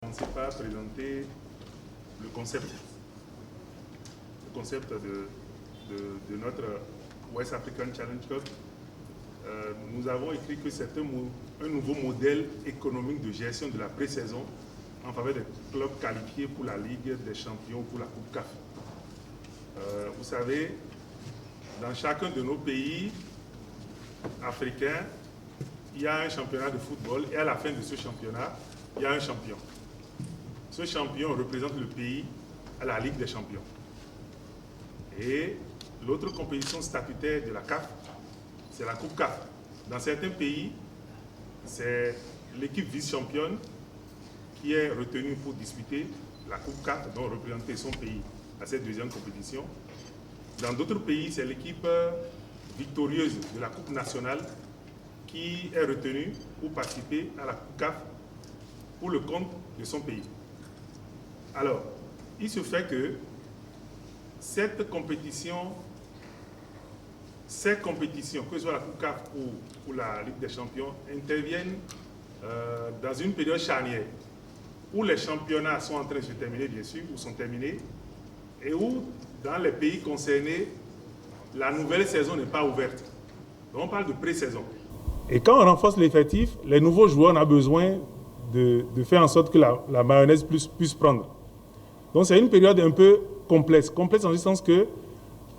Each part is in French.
commencer par présenter le concept de notre West African Challenge Cup. Nous avons écrit que c'est un nouveau modèle économique de gestion de la pré-saison en faveur des clubs qualifiés pour la Ligue des Champions ou pour la Coupe CAF. Vous savez, dans chacun de nos pays africains, il y a un championnat de football et à la fin de ce championnat, il y a un champion. Ce champion représente le pays à la Ligue des Champions. Et l'autre compétition statutaire de la CAF, c'est la Coupe CAF. Dans certains pays, c'est l'équipe vice-championne qui est retenue pour disputer la Coupe CAF, donc représenter son pays à cette deuxième compétition. Dans d'autres pays, c'est l'équipe victorieuse de la Coupe nationale qui est retenue pour participer à la Coupe CAF pour le compte de son pays. Alors, il se fait que ces compétitions, que ce soit la Coupe CAF ou la Ligue des Champions, interviennent dans une période charnière où les championnats sont en train de se terminer, bien sûr, ou sont terminés, et où, dans les pays concernés, la nouvelle saison n'est pas ouverte. Donc, on parle de pré-saison. Et quand on renforce l'effectif, les nouveaux joueurs ont besoin de faire en sorte que la mayonnaise puisse prendre. Donc, c'est une période un peu complexe. Complexe en ce sens que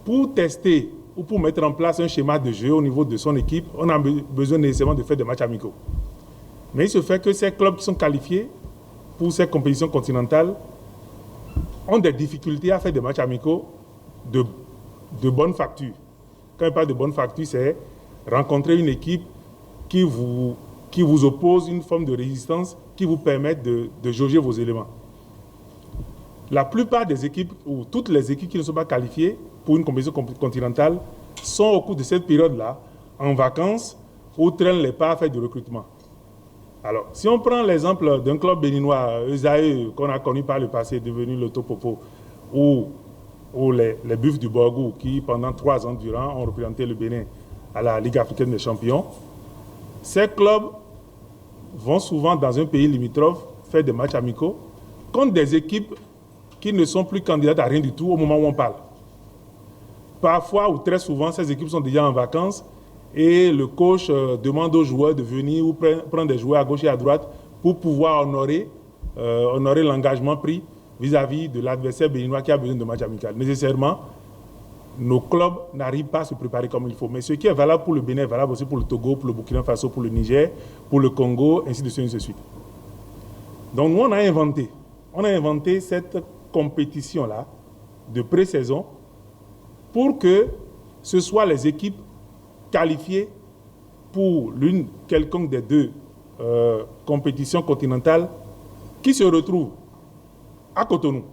pour tester ou pour mettre en place un schéma de jeu au niveau de son équipe, on a besoin nécessairement de faire des matchs amicaux. Mais il se fait que ces clubs qui sont qualifiés pour ces compétitions continentales ont des difficultés à faire des matchs amicaux de bonne facture. Quand je parle de bonne facture, c'est rencontrer une équipe qui vous oppose une forme de résistance qui vous permette de jauger vos éléments. La plupart des équipes, ou toutes les équipes qui ne sont pas qualifiées pour une compétition continentale, sont au cours de cette période-là en vacances ou traînent les pas à faire du recrutement. Alors, si on prend l'exemple d'un club béninois, Esae, qu'on a connu par le passé, devenu le Topopo, ou les Buffs du Borgou, qui pendant 3 ans durant ont représenté le Bénin à la Ligue africaine des champions, ces clubs vont souvent dans un pays limitrophe faire des matchs amicaux contre des équipes qui ne sont plus candidates à rien du tout au moment où on parle. Parfois ou très souvent, ces équipes sont déjà en vacances et le coach demande aux joueurs de venir ou prendre des joueurs à gauche et à droite pour pouvoir honorer l'engagement pris vis-à-vis de l'adversaire béninois qui a besoin de matchs amicaux. Nécessairement, nos clubs n'arrivent pas à se préparer comme il faut. Mais ce qui est valable pour le Bénin est valable aussi pour le Togo, pour le Burkina Faso, pour le Niger, pour le Congo, ainsi de suite. Donc nous, on a inventé cette compétition-là de pré-saison pour que ce soit les équipes qualifiées pour l'une quelconque des deux compétitions continentales qui se retrouvent à Cotonou.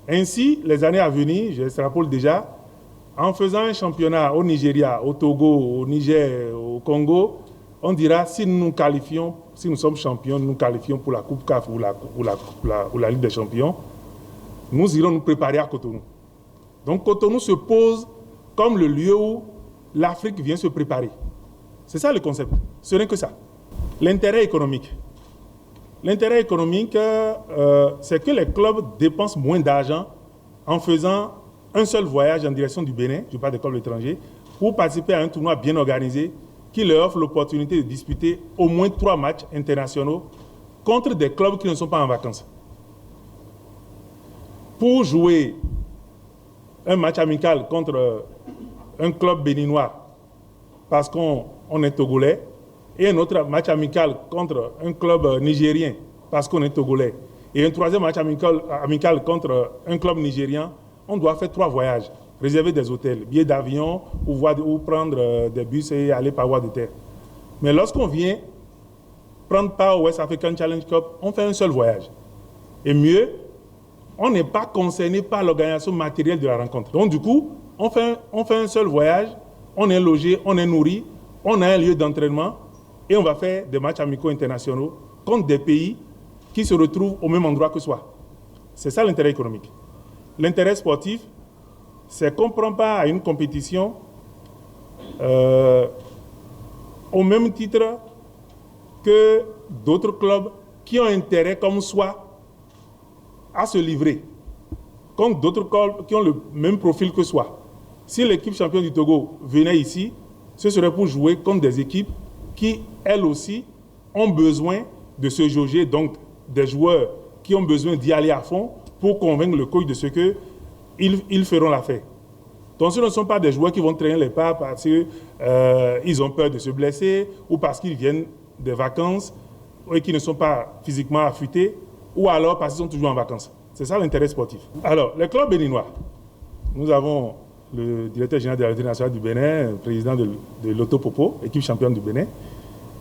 Ainsi, les années à venir, je l'extrapole déjà, en faisant un championnat au Nigeria, au Togo, au Niger, au Congo, on dira si nous nous qualifions, si nous sommes champions, nous nous qualifions pour la Coupe CAF ou la Ligue des Champions, nous irons nous préparer à Cotonou. Donc Cotonou se pose comme le lieu où l'Afrique vient se préparer. C'est ça le concept. Ce n'est que ça. L'intérêt économique. L'intérêt économique, c'est que les clubs dépensent moins d'argent en faisant un seul voyage en direction du Bénin, je parle des clubs étrangers, pour participer à un tournoi bien organisé qui leur offre l'opportunité de disputer au moins 3 matchs internationaux contre des clubs qui ne sont pas en vacances. Pour jouer un match amical contre un club béninois parce qu'on est togolais, et un autre match amical contre un club nigérien parce qu'on est togolais, et un troisième match amical contre un club nigérien, on doit faire 3 voyages, réserver des hôtels, billets d'avion ou prendre des bus et aller par voie de terre. Mais lorsqu'on vient prendre part au West African Challenge Cup, on fait un seul voyage. Et mieux, on n'est pas concerné par l'organisation matérielle de la rencontre. Donc du coup, on fait un seul voyage, on est logé, on est nourri, on a un lieu d'entraînement et on va faire des matchs amicaux internationaux contre des pays qui se retrouvent au même endroit que soi. C'est ça l'intérêt économique. L'intérêt sportif, c'est qu'on ne prend pas à une compétition au même titre que d'autres clubs qui ont intérêt comme soi à se livrer, contre d'autres clubs qui ont le même profil que soi. Si l'équipe championne du Togo venait ici, ce serait pour jouer contre des équipes qui, elles aussi, ont besoin de se jauger, donc des joueurs qui ont besoin d'y aller à fond pour convaincre le coach de ce qu'ils feront l'affaire. Donc ce ne sont pas des joueurs qui vont traîner les pas parce qu'ils ont peur de se blesser ou parce qu'ils viennent des vacances et qui ne sont pas physiquement affûtés ou alors parce qu'ils sont toujours en vacances. C'est ça l'intérêt sportif. Alors, les clubs béninois, nous avons le directeur général de la Loterie nationale du Bénin, président de Loto Popo, équipe championne du Bénin,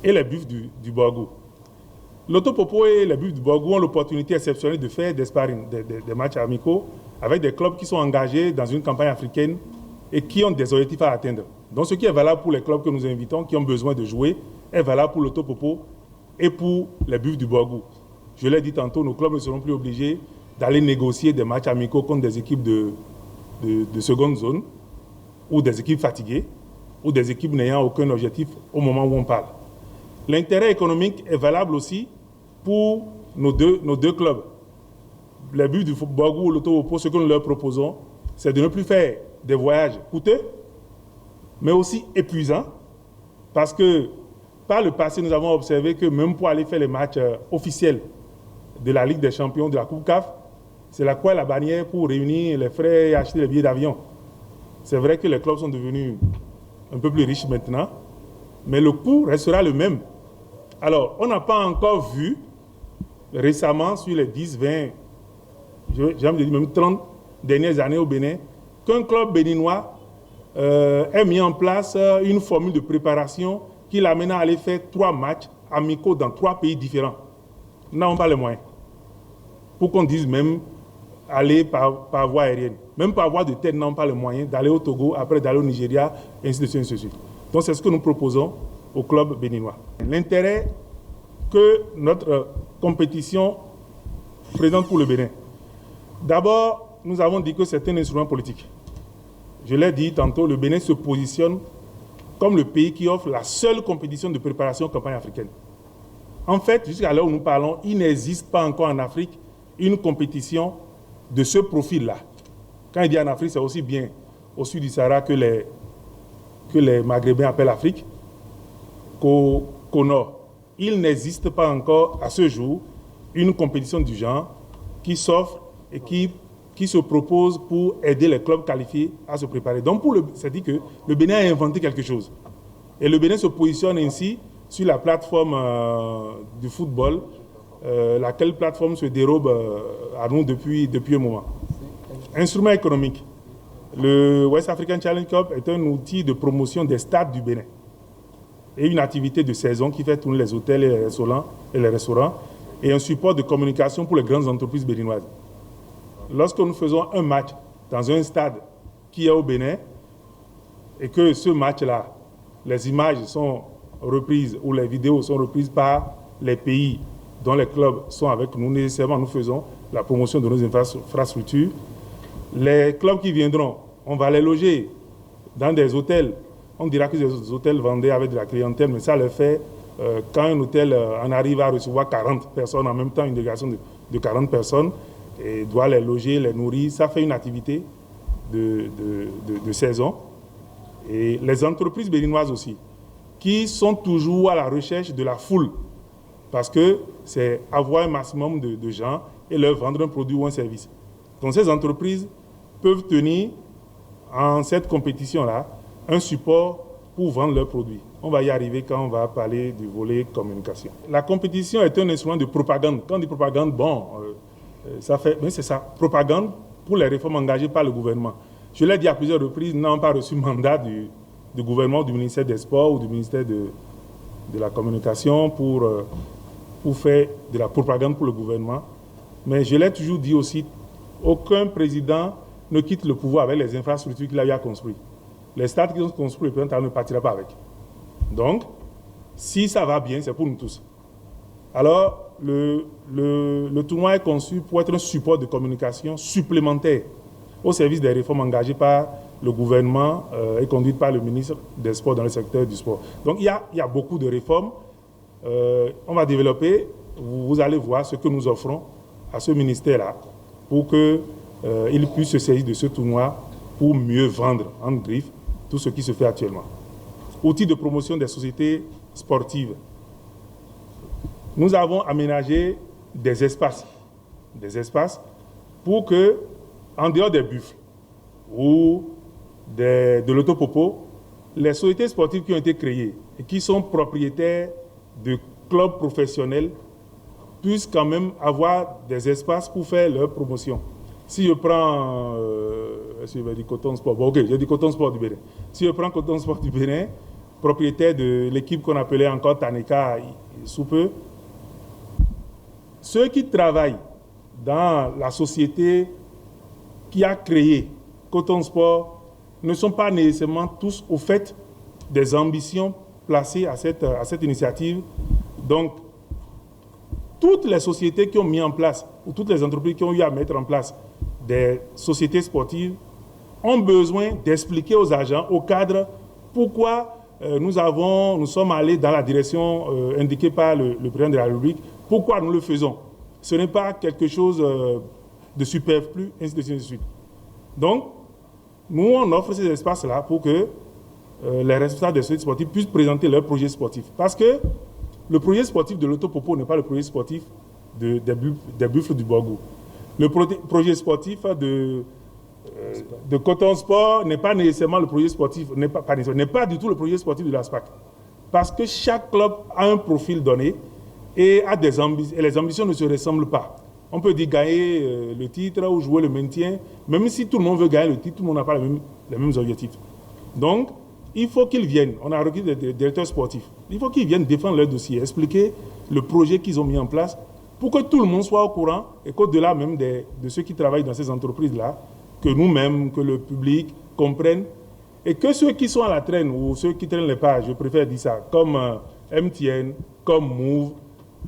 et les Buffs du Borgou. Loto Popo et les Buffs du Borgou ont l'opportunité exceptionnelle de faire des sparring, des matchs amicaux avec des clubs qui sont engagés dans une campagne africaine et qui ont des objectifs à atteindre. Donc ce qui est valable pour les clubs que nous invitons, qui ont besoin de jouer, est valable pour Loto Popo et pour les Buffs du Borgou. Je l'ai dit tantôt, nos clubs ne seront plus obligés d'aller négocier des matchs amicaux contre des équipes de seconde zone ou des équipes fatiguées ou des équipes n'ayant aucun objectif au moment où on parle. L'intérêt économique est valable aussi pour nos deux clubs. Les Buffs du Borgou ou Loto Popo, ce que nous leur proposons, c'est de ne plus faire des voyages coûteux, mais aussi épuisants, parce que par le passé, nous avons observé que même pour aller faire les matchs officiels de la Ligue des Champions, de la Coupe CAF, c'est la quoi la bannière pour réunir les frais et acheter les billets d'avion. C'est vrai que les clubs sont devenus un peu plus riches maintenant, mais le coût restera le même. Alors, on n'a pas encore vu récemment, sur les 10, 20, j'ai envie de dire même 30 dernières années au Bénin, qu'un club béninois ait mis en place une formule de préparation qui l'amène à aller faire 3 matchs amicaux dans 3 pays différents. Nous n'avons pas les moyens. Pour qu'on dise même aller par voie aérienne. Même par voie de terre, nous n'avons pas les moyens d'aller au Togo, après d'aller au Nigeria, et ainsi de suite, ainsi de suite. Donc c'est ce que nous proposons au club béninois. L'intérêt que notre compétition présente pour le Bénin. D'abord, nous avons dit que c'est un instrument politique. Je l'ai dit tantôt, le Bénin se positionne comme le pays qui offre la seule compétition de préparation campagne africaine. En fait, jusqu'à l'heure où nous parlons, il n'existe pas encore en Afrique une compétition de ce profil-là. Quand il dit en Afrique, c'est aussi bien au sud du Sahara que les Maghrébins appellent Afrique qu'au nord. Il n'existe pas encore à ce jour une compétition du genre qui s'offre et qui se propose pour aider les clubs qualifiés à se préparer. Donc, c'est-à-dire que le Bénin a inventé quelque chose. Et le Bénin se positionne ainsi sur la plateforme du football, laquelle plateforme se dérobe à nous depuis un moment. Instrument économique. Le West African Challenge Cup est un outil de promotion des stades du Bénin et une activité de saison qui fait tourner les hôtels et les restaurants et un support de communication pour les grandes entreprises béninoises. Lorsque nous faisons un match dans un stade qui est au Bénin et que ce match-là, les images sont reprises ou les vidéos sont reprises par les pays dont les clubs sont avec nous, nécessairement nous faisons la promotion de nos infrastructures. Les clubs qui viendront, on va les loger dans des hôtels. On dira que les hôtels vendaient avec de la clientèle, mais ça le fait quand un hôtel en arrive à recevoir 40 personnes en même temps, une délégation de 40 personnes, et doit les loger, les nourrir. Ça fait une activité de saison. Et les entreprises béninoises aussi, qui sont toujours à la recherche de la foule, parce que c'est avoir un maximum de gens et leur vendre un produit ou un service. Donc ces entreprises peuvent tenir en cette compétition-là un support pour vendre leurs produits. On va y arriver quand on va parler du volet communication. La compétition est un instrument de propagande. Quand on dit propagande, ça fait, mais c'est ça, propagande pour les réformes engagées par le gouvernement. Je l'ai dit à plusieurs reprises, nous n'avons pas reçu mandat du gouvernement, du ministère des Sports ou du ministère de la Communication pour faire de la propagande pour le gouvernement. Mais je l'ai toujours dit aussi, aucun président ne quitte le pouvoir avec les infrastructures qu'il a eu à construire. Les stades qui sont construits, le président ne partira pas avec. Donc, si ça va bien, c'est pour nous tous. Alors, le tournoi est conçu pour être un support de communication supplémentaire au service des réformes engagées par le gouvernement et conduites par le ministre des Sports dans le secteur du sport. Donc, il y a beaucoup de réformes. On va développer vous allez voir ce que nous offrons à ce ministère-là pour qu'il puisse se saisir de ce tournoi pour mieux vendre, en griffe, tout ce qui se fait actuellement. Outils de promotion des sociétés sportives. Nous avons aménagé des espaces pour que, en dehors des buffles ou de l'autopopo, les sociétés sportives qui ont été créées et qui sont propriétaires de clubs professionnels puissent quand même avoir des espaces pour faire leur promotion. Si je prends, je vais dire Coton Sport, bon, ok, je dis Coton Sport du Bénin. Si je prends Coton Sport du Bénin, propriétaire de l'équipe qu'on appelait encore Taneka sous peu, ceux qui travaillent dans la société qui a créé Coton Sport ne sont pas nécessairement tous au fait des ambitions placées à cette initiative. Donc, toutes les sociétés qui ont mis en place, ou toutes les entreprises qui ont eu à mettre en place des sociétés sportives, ont besoin d'expliquer aux agents, aux cadres, pourquoi nous sommes allés dans la direction indiquée par le président de la République, pourquoi nous le faisons. Ce n'est pas quelque chose de superflu, ainsi de suite. Donc, nous, on offre ces espaces-là pour que les responsables des sociétés sportives puissent présenter leurs projets sportifs. Parce que le projet sportif de l'Autopopo n'est pas le projet sportif des buffles du Borgou. Le projet sportif de Coton Sport n'est pas nécessairement le projet sportif, n'est pas du tout le projet sportif de l'ASPAC. Parce que chaque club a un profil donné et a des ambitions, et les ambitions ne se ressemblent pas. On peut dire gagner le titre ou jouer le maintien. Même si tout le monde veut gagner le titre, tout le monde n'a pas les mêmes objectifs. Donc, il faut qu'ils viennent. On a recruté des directeurs sportifs. Il faut qu'ils viennent défendre leur dossier, expliquer le projet qu'ils ont mis en place pour que tout le monde soit au courant et qu'au-delà même de ceux qui travaillent dans ces entreprises-là, que nous-mêmes, que le public comprenne et que ceux qui sont à la traîne ou ceux qui traînent les pages, je préfère dire ça, comme MTN, comme Move,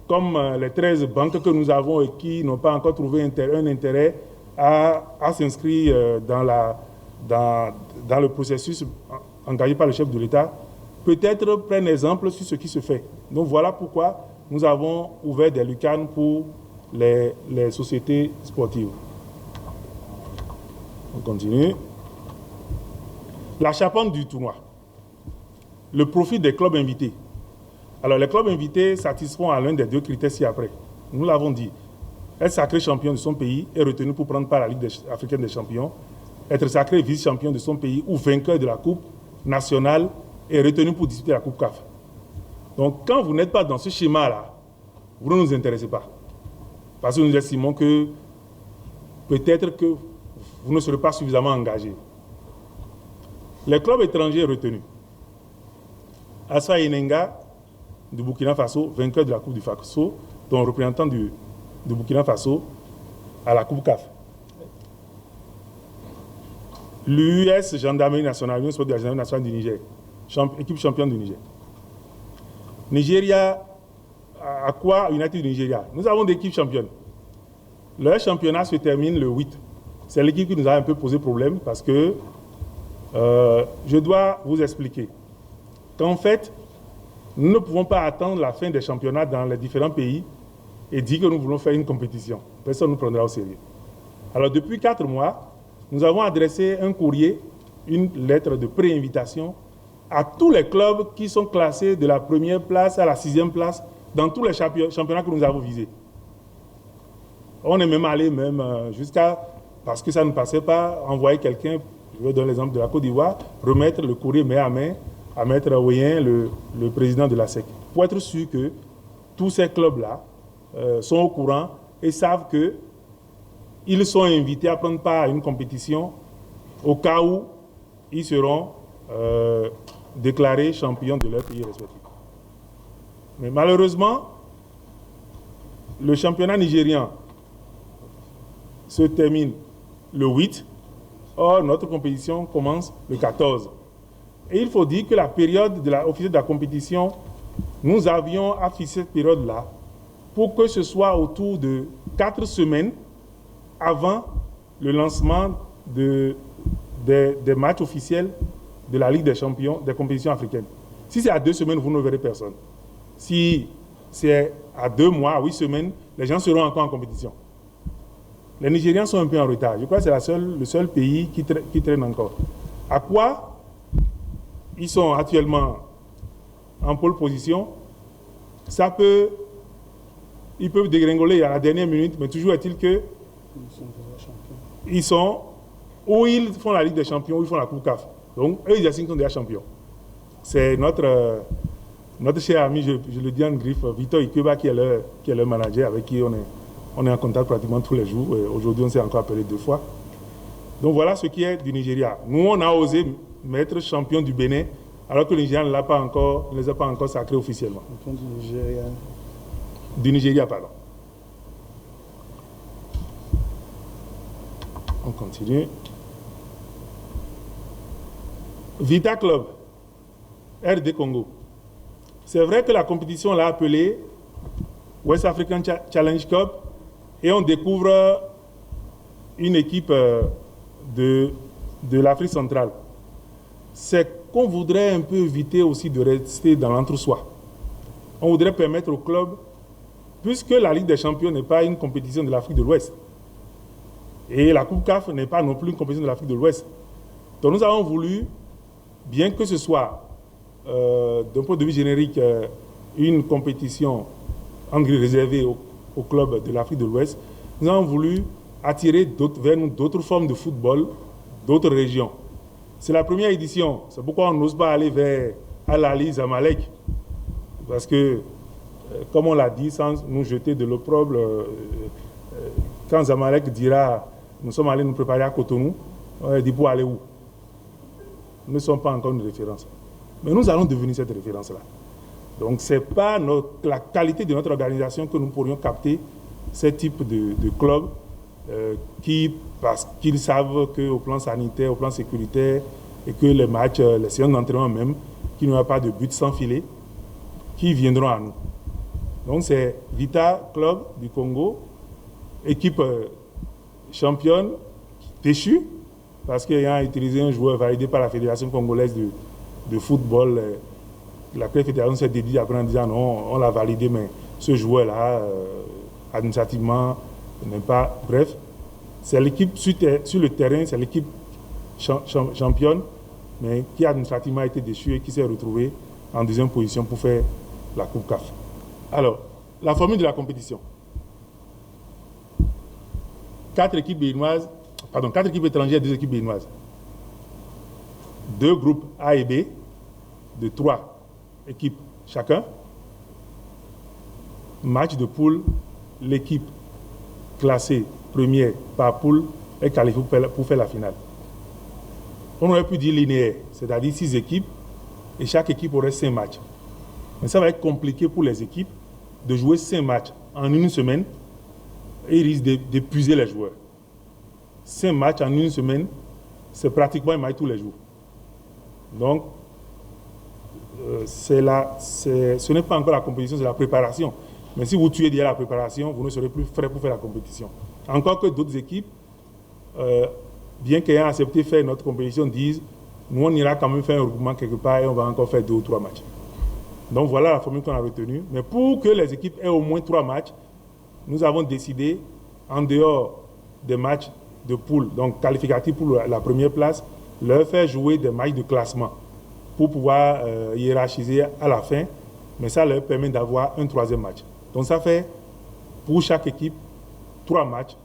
comme les 13 banques que nous avons et qui n'ont pas encore trouvé un intérêt à s'inscrire dans le processus engagé par le chef de l'État, peut-être prennent exemple sur ce qui se fait. Donc voilà pourquoi nous avons ouvert des lucarnes pour les sociétés sportives. On continue. La charpente du tournoi. Le profit des clubs invités. Alors, les clubs invités satisfont à l'un des deux critères ci-après. Nous l'avons dit. Être sacré champion de son pays est retenu pour prendre part à la Ligue africaine des champions. Être sacré vice-champion de son pays ou vainqueur de la Coupe nationale est retenu pour disputer la Coupe CAF. Donc, quand vous n'êtes pas dans ce schéma-là, vous ne nous intéressez pas. Parce que nous estimons que peut-être que vous ne serez pas suffisamment engagé. Les clubs étrangers retenus. Assa Enenga, du Burkina Faso, vainqueur de la Coupe du Faso, dont représentant du Burkina Faso à la Coupe CAF. L'US Gendarmerie nationale, l'Union sportive de la Gendarmerie nationale du Niger, équipe championne du Niger. Nigeria, Aqua United du Nigeria. Nous avons des équipes championnes. Leur championnat se termine le 8. C'est l'équipe qui nous a un peu posé problème parce que je dois vous expliquer qu'en fait, nous ne pouvons pas attendre la fin des championnats dans les différents pays et dire que nous voulons faire une compétition. Personne ne nous prendra au sérieux. Alors, depuis 4 mois, nous avons adressé un courrier, une lettre de pré-invitation à tous les clubs qui sont classés de la première place à la 6e place dans tous les championnats que nous avons visés. On est même allé jusqu'à, parce que ça ne passait pas, envoyer quelqu'un, je vais donner l'exemple de la Côte d'Ivoire, remettre le courrier main à main à Maître Ouyen, le président de la SEC, pour être sûr que tous ces clubs-là sont au courant et savent qu'ils sont invités à prendre part à une compétition au cas où ils seront déclarés champions de leur pays respectif. Mais malheureusement, le championnat nigérian se termine le 8. Or, notre compétition commence le 14. Et il faut dire que la période officielle de la compétition, nous avions affiché cette période-là pour que ce soit autour de 4 semaines avant le lancement des matchs officiels de la Ligue des champions des compétitions africaines. Si c'est à 2 semaines, vous ne verrez personne. Si c'est à 2 mois, à 8 semaines, les gens seront encore en compétition. Les Nigérians sont un peu en retard. Je crois que c'est le seul pays qui traîne encore. À quoi ils sont actuellement en pole position? Ils peuvent dégringoler à la dernière minute, mais toujours est-il que ils sont, ou ils font la Ligue des Champions, ou ils font la Coupe CAF. Donc, eux, ils estiment qu'ils sont déjà champions. C'est notre cher ami, je le dis en griffe, Victor Ikeba, qui est le manager, avec qui on est en contact pratiquement tous les jours. Aujourd'hui, on s'est encore appelé 2 fois. Donc, voilà ce qui est du Nigeria. Nous, on a osé mettre champion du Bénin, alors que le Nigeria ne les a pas encore sacrés officiellement. Champion du Nigeria. Du Nigeria, pardon. On continue. Vita Club, RD Congo. C'est vrai que la compétition l'a appelée West African Challenge Cup et on découvre une équipe de l'Afrique centrale. C'est qu'on voudrait un peu éviter aussi de rester dans l'entre-soi. On voudrait permettre au club, puisque la Ligue des Champions n'est pas une compétition de l'Afrique de l'Ouest, et la Coupe CAF n'est pas non plus une compétition de l'Afrique de l'Ouest. Donc nous avons voulu, bien que ce soit, d'un point de vue générique, une compétition réservée au club de l'Afrique de l'Ouest, nous avons voulu attirer vers nous d'autres formes de football, d'autres régions. C'est la première édition, c'est pourquoi on n'ose pas aller vers Al-Ahly, Zamalek, parce que, comme on l'a dit, sans nous jeter de l'opprobre, quand Zamalek dira « nous sommes allés nous préparer à Cotonou », on dit « pour aller où ?» Nous ne sommes pas encore une référence. Mais nous allons devenir cette référence-là. Donc, ce n'est pas la qualité de notre organisation que nous pourrions capter ce type de club parce qu'ils savent qu'au plan sanitaire, au plan sécuritaire, et que les matchs, les séances d'entraînement même, qu'il n'y aura pas de but sans filet, qui viendront à nous. Donc, c'est Vita Club du Congo, équipe championne, déchue, parce qu'ayant utilisé un joueur validé par la Fédération congolaise de football, la fédération s'est dédiée après en disant non, on l'a validé, mais ce joueur-là, administrativement, n'est pas. Bref, c'est l'équipe sur le terrain, c'est l'équipe championne, mais qui administrativement a été déçue et qui s'est retrouvée en 2e position pour faire la Coupe CAF. Alors, la formule de la compétition. 4 équipes étrangères, 2 équipes béninoises. 2 groupes A et B, de 3 équipes chacun. Match de poule, l'équipe classée première par poule est qualifiée pour faire la finale. On aurait pu dire linéaire, c'est-à-dire 6 équipes et chaque équipe aurait 5 matchs. Mais ça va être compliqué pour les équipes de jouer 5 matchs en une semaine et ils risquent d'épuiser les joueurs. 5 matchs en une semaine, c'est pratiquement un match tous les jours. Donc, ce n'est pas encore la compétition, c'est la préparation. Mais si vous tuez déjà la préparation, vous ne serez plus frais pour faire la compétition. Encore que d'autres équipes, bien qu'ayant accepté faire notre compétition, disent nous on ira quand même faire un regroupement quelque part et on va encore faire 2 ou 3 matchs. Donc voilà la formule qu'on a retenue. Mais pour que les équipes aient au moins 3 matchs, nous avons décidé, en dehors des matchs de poule, donc qualificatifs pour la première place, leur faire jouer des matchs de classement pour pouvoir hiérarchiser à la fin, mais ça leur permet d'avoir un 3e match. Donc ça fait pour chaque équipe 3 matchs.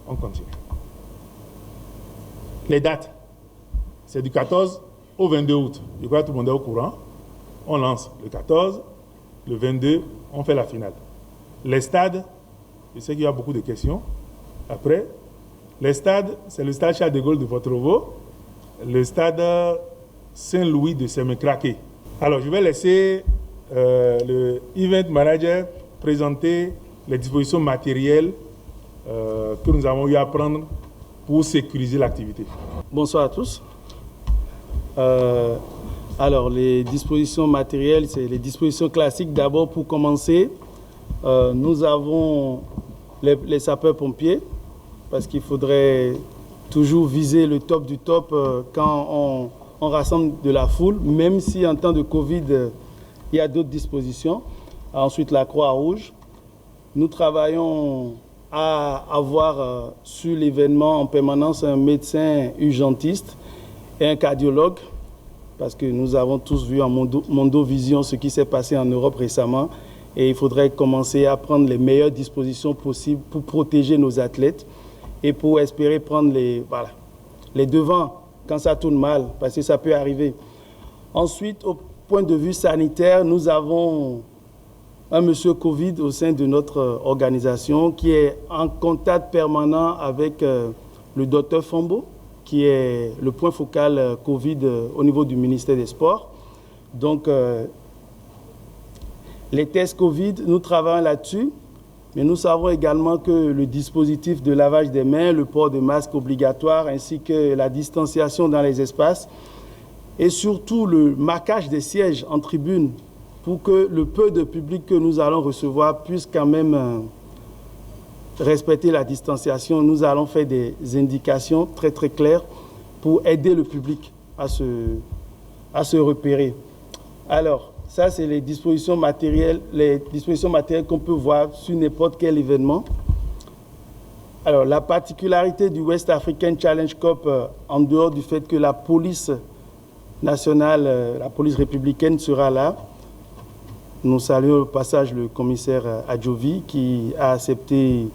On continue. Les dates, c'est du 14 au 22 août. Je crois que tout le monde est au courant. On lance le 14, le 22, on fait la finale. Les stades, je sais qu'il y a beaucoup de questions. Après, les stades, c'est le stade Charles de Gaulle de Votrovo, le stade Saint-Louis de Semekrake. Alors, je vais laisser le event manager présenter les dispositions matérielles que nous avons eu à prendre pour sécuriser l'activité. Bonsoir à tous. Alors, les dispositions matérielles, c'est les dispositions classiques. D'abord, pour commencer, nous avons les sapeurs-pompiers, parce qu'il faudrait toujours viser le top du top quand on rassemble de la foule, même si en temps de Covid, Il y a d'autres dispositions. Ensuite, la Croix-Rouge. Nous travaillons à avoir sur l'événement en permanence un médecin urgentiste et un cardiologue, parce que nous avons tous vu en Mondovision ce qui s'est passé en Europe récemment, et il faudrait commencer à prendre les meilleures dispositions possibles pour protéger nos athlètes et pour espérer prendre les devants quand ça tourne mal, parce que ça peut arriver. Ensuite, au point de vue sanitaire, nous avons un monsieur Covid au sein de notre organisation qui est en contact permanent avec le docteur Fambo, qui est le point focal Covid au niveau du ministère des Sports. Donc, les tests Covid, nous travaillons là-dessus, mais nous savons également que le dispositif de lavage des mains, le port de masque obligatoire, ainsi que la distanciation dans les espaces, et surtout le marquage des sièges en tribune, pour que le peu de public que nous allons recevoir puisse quand même respecter la distanciation. Nous allons faire des indications très très claires pour aider le public à se repérer. Alors, ça c'est les dispositions matérielles qu'on peut voir sur n'importe quel événement. Alors, la particularité du West African Challenge Cup, en dehors du fait que la police nationale, la police républicaine sera là, nous saluons au passage le commissaire Adjovi qui a accepté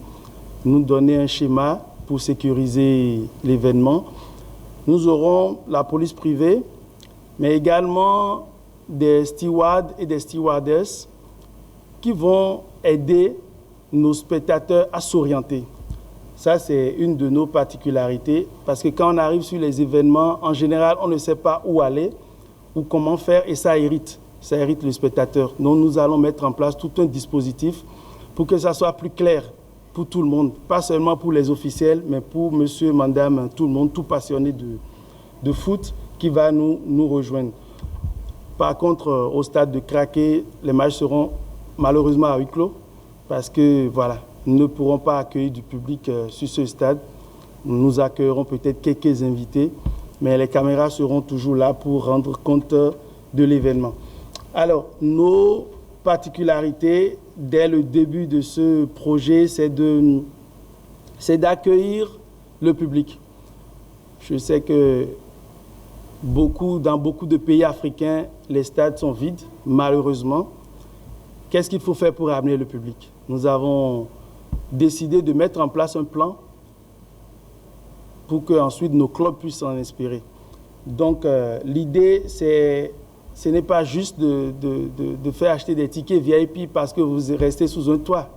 de nous donner un schéma pour sécuriser l'événement. Nous aurons la police privée, mais également des stewards et des stewardesses qui vont aider nos spectateurs à s'orienter. Ça, c'est une de nos particularités, parce que quand on arrive sur les événements, en général, on ne sait pas où aller ou comment faire, et ça irrite le spectateur. Donc nous allons mettre en place tout un dispositif pour que ça soit plus clair pour tout le monde, pas seulement pour les officiels, mais pour monsieur, madame, tout le monde, tout passionné de foot qui va nous rejoindre. Par contre, au stade de Craquet, les matchs seront malheureusement à huis clos, parce que voilà, nous ne pourrons pas accueillir du public sur ce stade. Nous accueillerons peut-être quelques invités, mais les caméras seront toujours là pour rendre compte de l'événement. Alors, nos particularités, dès le début de ce projet, c'est d'accueillir le public. Je sais que dans beaucoup de pays africains, les stades sont vides, malheureusement. Qu'est-ce qu'il faut faire pour amener le public? Nous avons décidé de mettre en place un plan pour que ensuite nos clubs puissent s'en inspirer. Donc, l'idée, ce n'est pas juste de faire acheter des tickets VIP parce que vous restez sous un toit.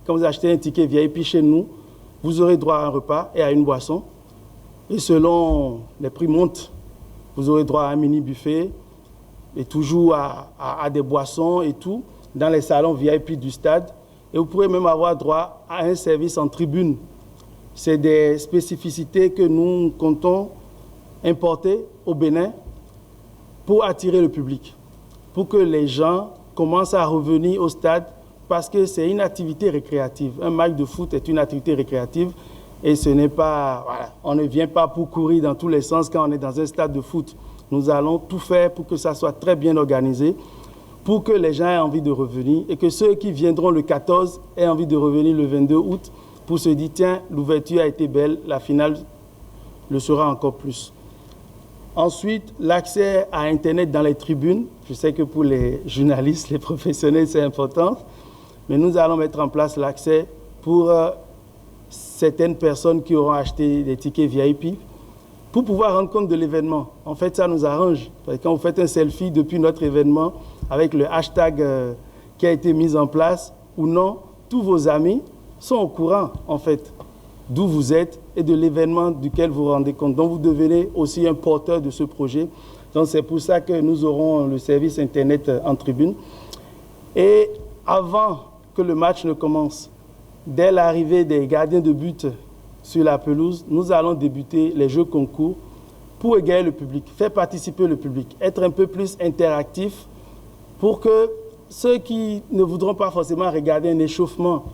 Quand vous achetez un ticket VIP chez nous, vous aurez droit à un repas et à une boisson. Et selon les prix montent, vous aurez droit à un mini buffet et toujours à des boissons et tout dans les salons VIP du stade. Et vous pourrez même avoir droit à un service en tribune. C'est des spécificités que nous comptons importer au Bénin pour attirer le public, pour que les gens commencent à revenir au stade, parce que c'est une activité récréative. Un match de foot est une activité récréative et ce n'est pas, voilà, on ne vient pas pour courir dans tous les sens quand on est dans un stade de foot. Nous allons tout faire pour que ça soit très bien organisé, pour que les gens aient envie de revenir et que ceux qui viendront le 14 aient envie de revenir le 22 août pour se dire, tiens, l'ouverture a été belle, la finale le sera encore plus. Ensuite, l'accès à Internet dans les tribunes. Je sais que pour les journalistes, les professionnels, c'est important. Mais nous allons mettre en place l'accès pour certaines personnes qui auront acheté des tickets VIP pour pouvoir rendre compte de l'événement. En fait, ça nous arrange. Parce que quand vous faites un selfie depuis notre événement avec le hashtag qui a été mis en place ou non, tous vos amis sont au courant, en fait, d'où vous êtes et de l'événement duquel vous vous rendez compte. Donc, vous devenez aussi un porteur de ce projet. Donc, c'est pour ça que nous aurons le service Internet en tribune. Et avant que le match ne commence, dès l'arrivée des gardiens de but sur la pelouse, nous allons débuter les jeux concours pour égayer le public, faire participer le public, être un peu plus interactif pour que ceux qui ne voudront pas forcément regarder un échauffement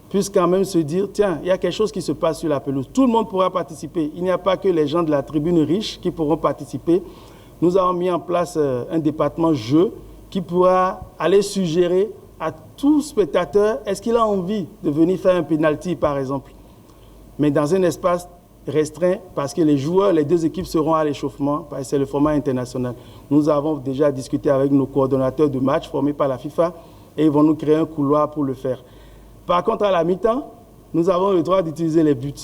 puissent quand même se dire, tiens, il y a quelque chose qui se passe sur la pelouse. Tout le monde pourra participer. Il n'y a pas que les gens de la tribune riche qui pourront participer. Nous avons mis en place un département jeu qui pourra aller suggérer à tout spectateur, est-ce qu'il a envie de venir faire un penalty, par exemple, mais dans un espace restreint, parce que les joueurs, les deux équipes seront à l'échauffement, parce que c'est le format international. Nous avons déjà discuté avec nos coordonnateurs de match formés par la FIFA et ils vont nous créer un couloir pour le faire. Par contre, à la mi-temps, nous avons le droit d'utiliser les buts.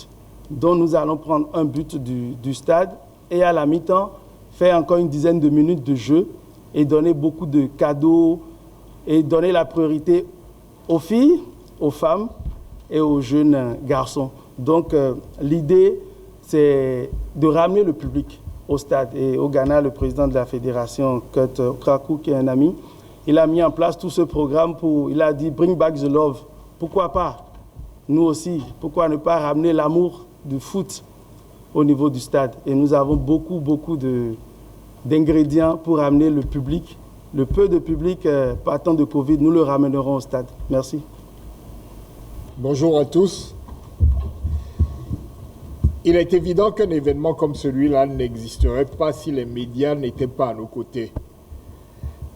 Donc, nous allons prendre un but du stade et à la mi-temps, faire encore une dizaine de minutes de jeu et donner beaucoup de cadeaux et donner la priorité aux filles, aux femmes et aux jeunes garçons. Donc, l'idée, c'est de ramener le public au stade. Et au Ghana, le président de la fédération, Kurt Krakou, qui est un ami, il a mis en place tout ce programme il a dit « Bring back the love ». Pourquoi pas? Nous aussi, pourquoi ne pas ramener l'amour du foot au niveau du stade? Et nous avons beaucoup d'ingrédients pour amener le public. Le peu de public partant de Covid, nous le ramènerons au stade. Merci. Bonjour à tous. Il est évident qu'un événement comme celui-là n'existerait pas si les médias n'étaient pas à nos côtés.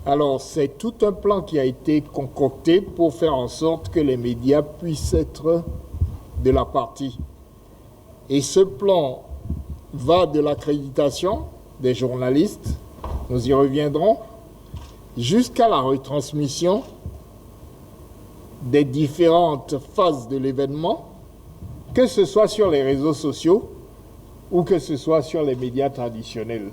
Alors, c'est tout un plan qui a été concocté pour faire en sorte que les médias puissent être de la partie. Et ce plan va de l'accréditation des journalistes, nous y reviendrons, jusqu'à la retransmission des différentes phases de l'événement, que ce soit sur les réseaux sociaux ou que ce soit sur les médias traditionnels.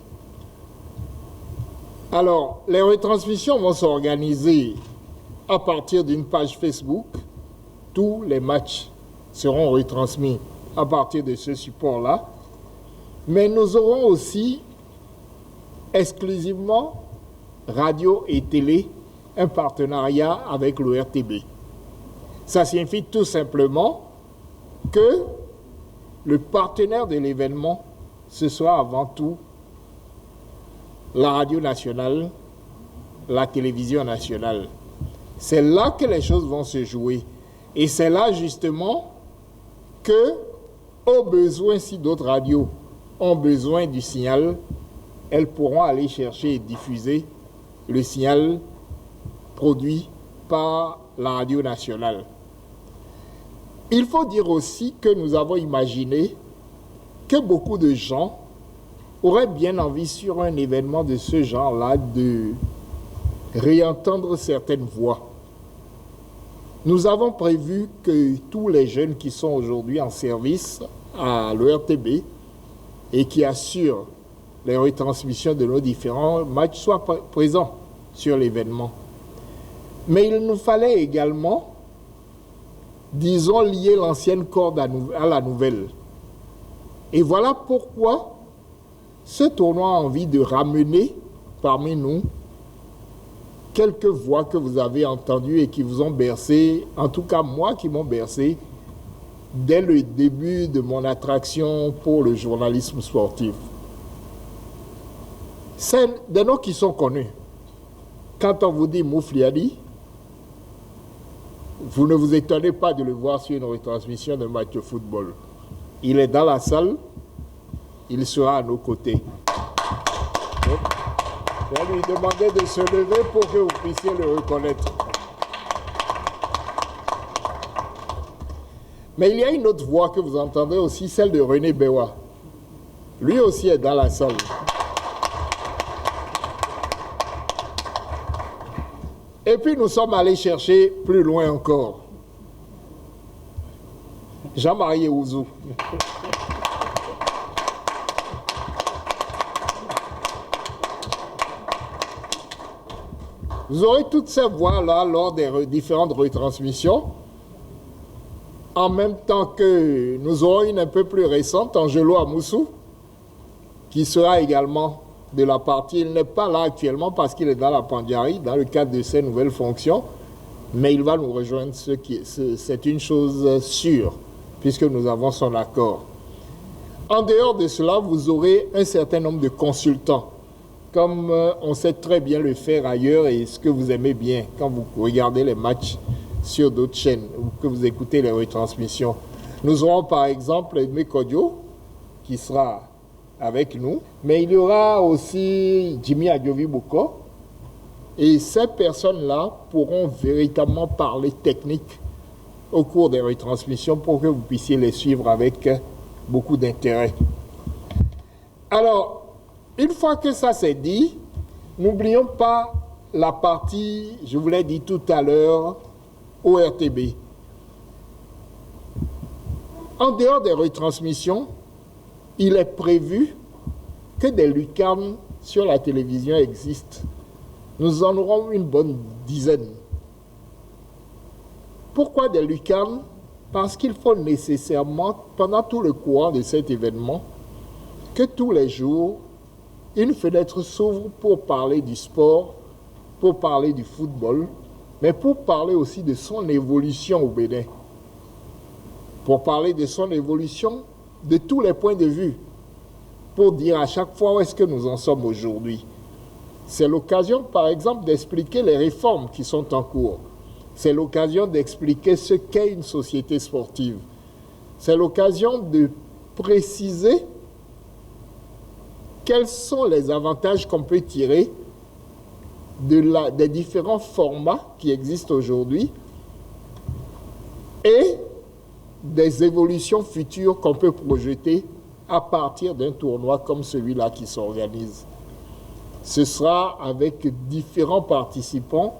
Alors, les retransmissions vont s'organiser à partir d'une page Facebook. Tous les matchs seront retransmis à partir de ce support-là. Mais nous aurons aussi exclusivement radio et télé un partenariat avec le RTB. Ça signifie tout simplement que le partenaire de l'événement, ce soit avant tout la radio nationale, la télévision nationale. C'est là que les choses vont se jouer. Et c'est là justement que, au besoin, si d'autres radios ont besoin du signal, elles pourront aller chercher et diffuser le signal produit par la radio nationale. Il faut dire aussi que nous avons imaginé que beaucoup de gens auraient bien envie sur un événement de ce genre-là de réentendre certaines voix. Nous avons prévu que tous les jeunes qui sont aujourd'hui en service à l'ERTB et qui assurent les retransmissions de nos différents matchs soient présents sur l'événement. Mais il nous fallait également, disons, lier l'ancienne corde à la nouvelle. Et voilà pourquoi ce tournoi a envie de ramener parmi nous quelques voix que vous avez entendues et qui vous ont bercé, en tout cas moi qui m'ont bercé, dès le début de mon attraction pour le journalisme sportif. C'est des noms qui sont connus. Quand on vous dit Moufliadi, vous ne vous étonnez pas de le voir sur une retransmission de match de football. Il est dans la salle, il sera à nos côtés. Donc, je vais lui demander de se lever pour que vous puissiez le reconnaître. Mais il y a une autre voix que vous entendez aussi, celle de René Bewa. Lui aussi est dans la salle. Et puis nous sommes allés chercher plus loin encore. Jean-Marie Ouzou. Vous aurez toutes ces voix-là lors des différentes retransmissions. En même temps que nous aurons une un peu plus récente, Angelo Amoussou, qui sera également de la partie. Il n'est pas là actuellement parce qu'il est dans la Pandjari, dans le cadre de ses nouvelles fonctions, mais il va nous rejoindre, c'est une chose sûre, puisque nous avons son accord. En dehors de cela, vous aurez un certain nombre de consultants, comme on sait très bien le faire ailleurs et ce que vous aimez bien quand vous regardez les matchs sur d'autres chaînes ou que vous écoutez les retransmissions. Nous aurons par exemple Edmé Kodjo qui sera avec nous, mais il y aura aussi Jimmy Adjovi Boko, Et ces personnes-là pourront véritablement parler technique au cours des retransmissions pour que vous puissiez les suivre avec beaucoup d'intérêt. Alors, une fois que ça c'est dit, n'oublions pas la partie, je vous l'ai dit tout à l'heure, ORTB. En dehors des retransmissions, il est prévu que des lucarnes sur la télévision existent. Nous en aurons une bonne dizaine. Pourquoi des lucarnes? Parce qu'il faut nécessairement, pendant tout le courant de cet événement, que tous les jours, une fenêtre s'ouvre pour parler du sport, pour parler du football, mais pour parler aussi de son évolution au Bénin. Pour parler de son évolution de tous les points de vue, pour dire à chaque fois où est-ce que nous en sommes aujourd'hui. C'est l'occasion, par exemple, d'expliquer les réformes qui sont en cours. C'est l'occasion d'expliquer ce qu'est une société sportive. C'est l'occasion de préciser quels sont les avantages qu'on peut tirer des différents formats qui existent aujourd'hui et des évolutions futures qu'on peut projeter à partir d'un tournoi comme celui-là qui s'organise. Ce sera avec différents participants,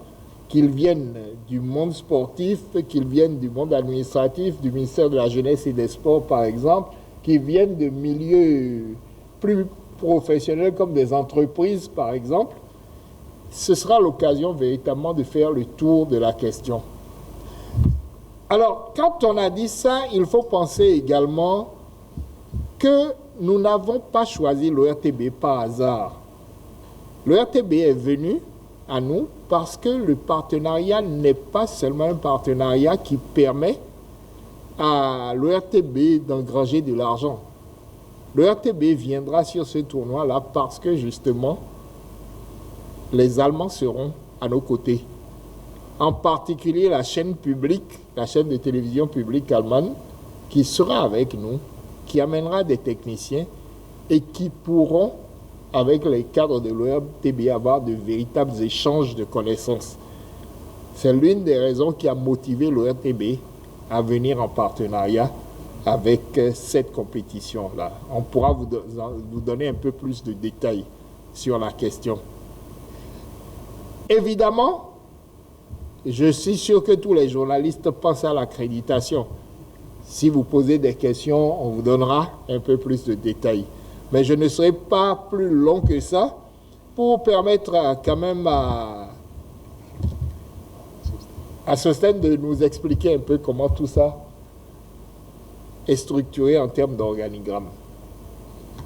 qu'ils viennent du monde sportif, qu'ils viennent du monde administratif, du ministère de la Jeunesse et des Sports par exemple, qui viennent de milieux plus professionnels comme des entreprises par exemple. Ce sera l'occasion véritablement de faire le tour de la question. Alors, quand on a dit ça, il faut penser également que nous n'avons pas choisi l'ORTB par hasard. L'ORTB est venu à nous parce que le partenariat n'est pas seulement un partenariat qui permet à l'ORTB d'engranger de l'argent. L'ORTB viendra sur ce tournoi-là parce que justement, les Allemands seront à nos côtés. En particulier la chaîne publique, la chaîne de télévision publique allemande, qui sera avec nous, qui amènera des techniciens et qui pourront, avec les cadres de l'ORTB, avoir de véritables échanges de connaissances. C'est l'une des raisons qui a motivé l'ORTB à venir en partenariat avec cette compétition-là. On pourra vous donner un peu plus de détails sur la question. Évidemment, je suis sûr que tous les journalistes pensent à l'accréditation. Si vous posez des questions, on vous donnera un peu plus de détails. Mais je ne serai pas plus long que ça pour permettre quand même à Sostène de nous expliquer un peu comment tout ça est structuré en termes d'organigramme.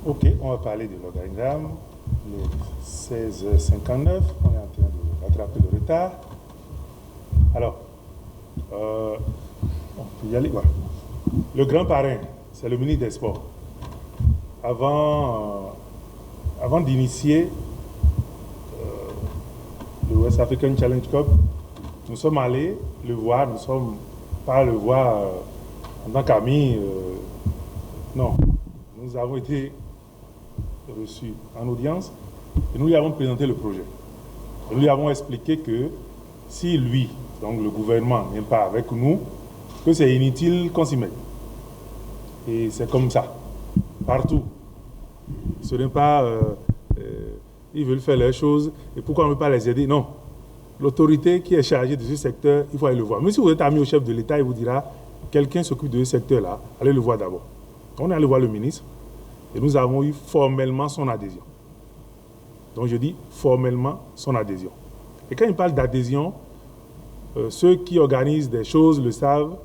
Ok, on va parler de l'organigramme. Le 16h59, on est en train de rattraper le retard. Alors, on peut y aller. Voilà. Le grand parrain, c'est le ministre des Sports. Avant d'initier le West African Challenge Cup, nous sommes allés le voir, nous ne sommes pas le voir en tant qu'amis. Non, nous avons été reçus en audience et nous lui avons présenté le projet. Et nous lui avons expliqué que si lui, donc le gouvernement, n'est pas avec nous, que c'est inutile qu'on s'y mette. Et c'est comme ça, partout. Ce n'est pas... ils veulent faire leurs choses, et pourquoi on ne veut pas les aider? Non. L'autorité qui est chargée de ce secteur, il faut aller le voir. Même si vous êtes ami au chef de l'État, il vous dira, quelqu'un s'occupe de ce secteur-là, allez le voir d'abord. On est allé voir le ministre, et nous avons eu formellement son adhésion. Donc je dis formellement son adhésion. Et quand il parle d'adhésion, ceux qui organisent des choses le savent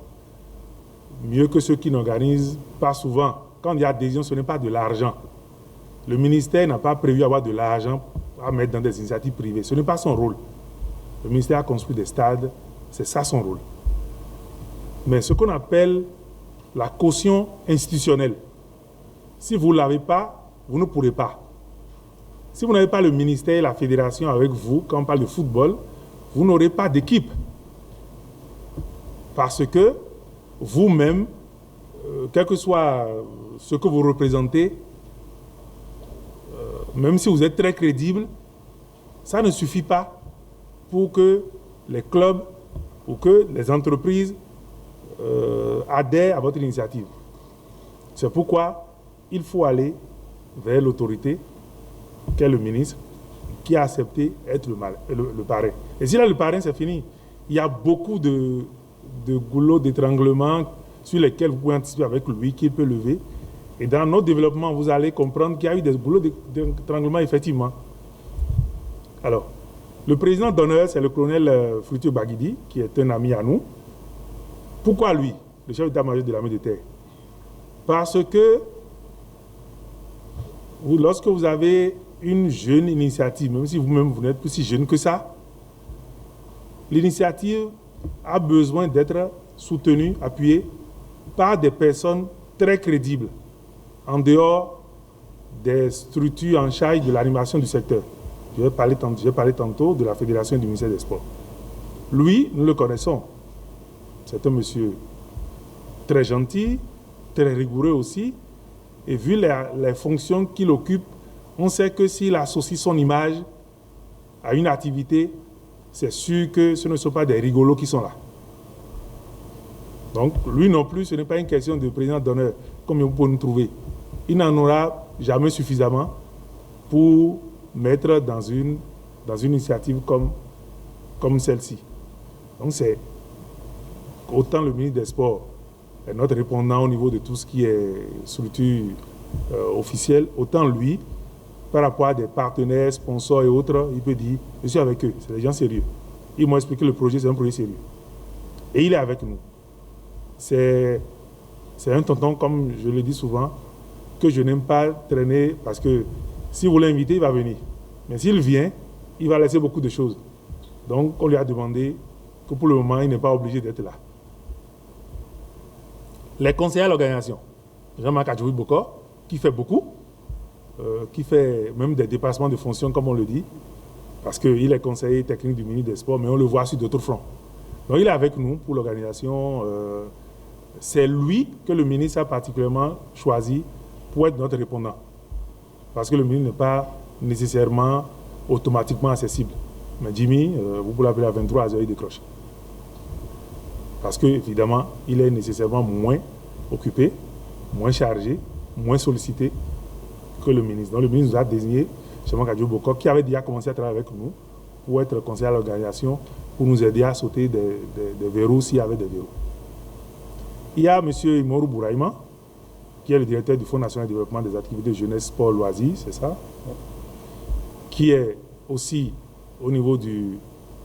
mieux que ceux qui n'organisent pas souvent. Quand il y a adhésion, ce n'est pas de l'argent. Le ministère n'a pas prévu avoir de l'argent à mettre dans des initiatives privées. Ce n'est pas son rôle. Le ministère a construit des stades, c'est ça son rôle. Mais ce qu'on appelle la caution institutionnelle, si vous ne l'avez pas, vous ne pourrez pas. Si vous n'avez pas le ministère et la fédération avec vous, quand on parle de football, vous n'aurez pas d'équipe. Parce que vous-même, quel que soit ce que vous représentez, même si vous êtes très crédible, ça ne suffit pas pour que les clubs ou que les entreprises adhèrent à votre initiative. C'est pourquoi il faut aller vers l'autorité, qu'est le ministre, qui a accepté être le parrain. Et si là, le parrain, c'est fini. Il y a beaucoup de goulots d'étranglement sur lesquels vous pouvez anticiper avec lui, qu'il peut lever. Et dans notre développement, vous allez comprendre qu'il y a eu des goulots d'étranglement, effectivement. Alors, le président d'honneur, c'est le colonel Fruitier Baguidi, qui est un ami à nous. Pourquoi lui, le chef d'état-major de l'armée de terre? Parce que lorsque vous avez une jeune initiative, même si vous-même vous n'êtes plus si jeune que ça, l'initiative a besoin d'être soutenue, appuyée par des personnes très crédibles, en dehors des structures en charge de l'animation du secteur. J'ai parlé tantôt de la Fédération et du ministère des Sports. Lui, nous le connaissons. C'est un monsieur très gentil, très rigoureux aussi. Et vu les fonctions qu'il occupe, on sait que s'il associe son image à une activité, c'est sûr que ce ne sont pas des rigolos qui sont là. Donc, lui non plus, ce n'est pas une question de président d'honneur, comme vous pouvez nous trouver. Il n'en aura jamais suffisamment pour mettre dans une initiative comme celle-ci. Donc, c'est autant le ministre des Sports est notre répondant au niveau de tout ce qui est structure officielle, autant lui, par rapport à des partenaires, sponsors et autres, il peut dire, je suis avec eux, c'est des gens sérieux. Ils m'ont expliqué le projet, c'est un projet sérieux. Et il est avec nous. C'est un tonton, comme je le dis souvent, que je n'aime pas traîner, parce que si vous l'invitez, il va venir. Mais s'il vient, il va laisser beaucoup de choses. Donc, on lui a demandé que pour le moment, il n'est pas obligé d'être là. Les conseillers à l'organisation, Jean-Marc Adjoui Bokor, qui fait beaucoup, qui fait même des dépassements de fonctions, comme on le dit, parce qu'il est conseiller technique du ministre des Sports, mais on le voit sur d'autres fronts. Donc il est avec nous pour l'organisation. C'est lui que le ministre a particulièrement choisi pour être notre répondant. Parce que le ministre n'est pas nécessairement automatiquement accessible. Mais Jimmy, vous pouvez l'appeler à 23h, il décroche. Parce que, évidemment, il est nécessairement moins occupé, moins chargé, moins sollicité que le ministre. Donc le ministre nous a désigné Jean-Marc Adjoui Bokor, qui avait déjà commencé à travailler avec nous pour être conseiller à l'organisation, pour nous aider à sauter des verrous s'il y avait des verrous. Il y a M. Imoru Bouraïma, qui est le directeur du Fonds national de développement des activités jeunesse, sport, loisirs, c'est ça, qui est aussi au niveau de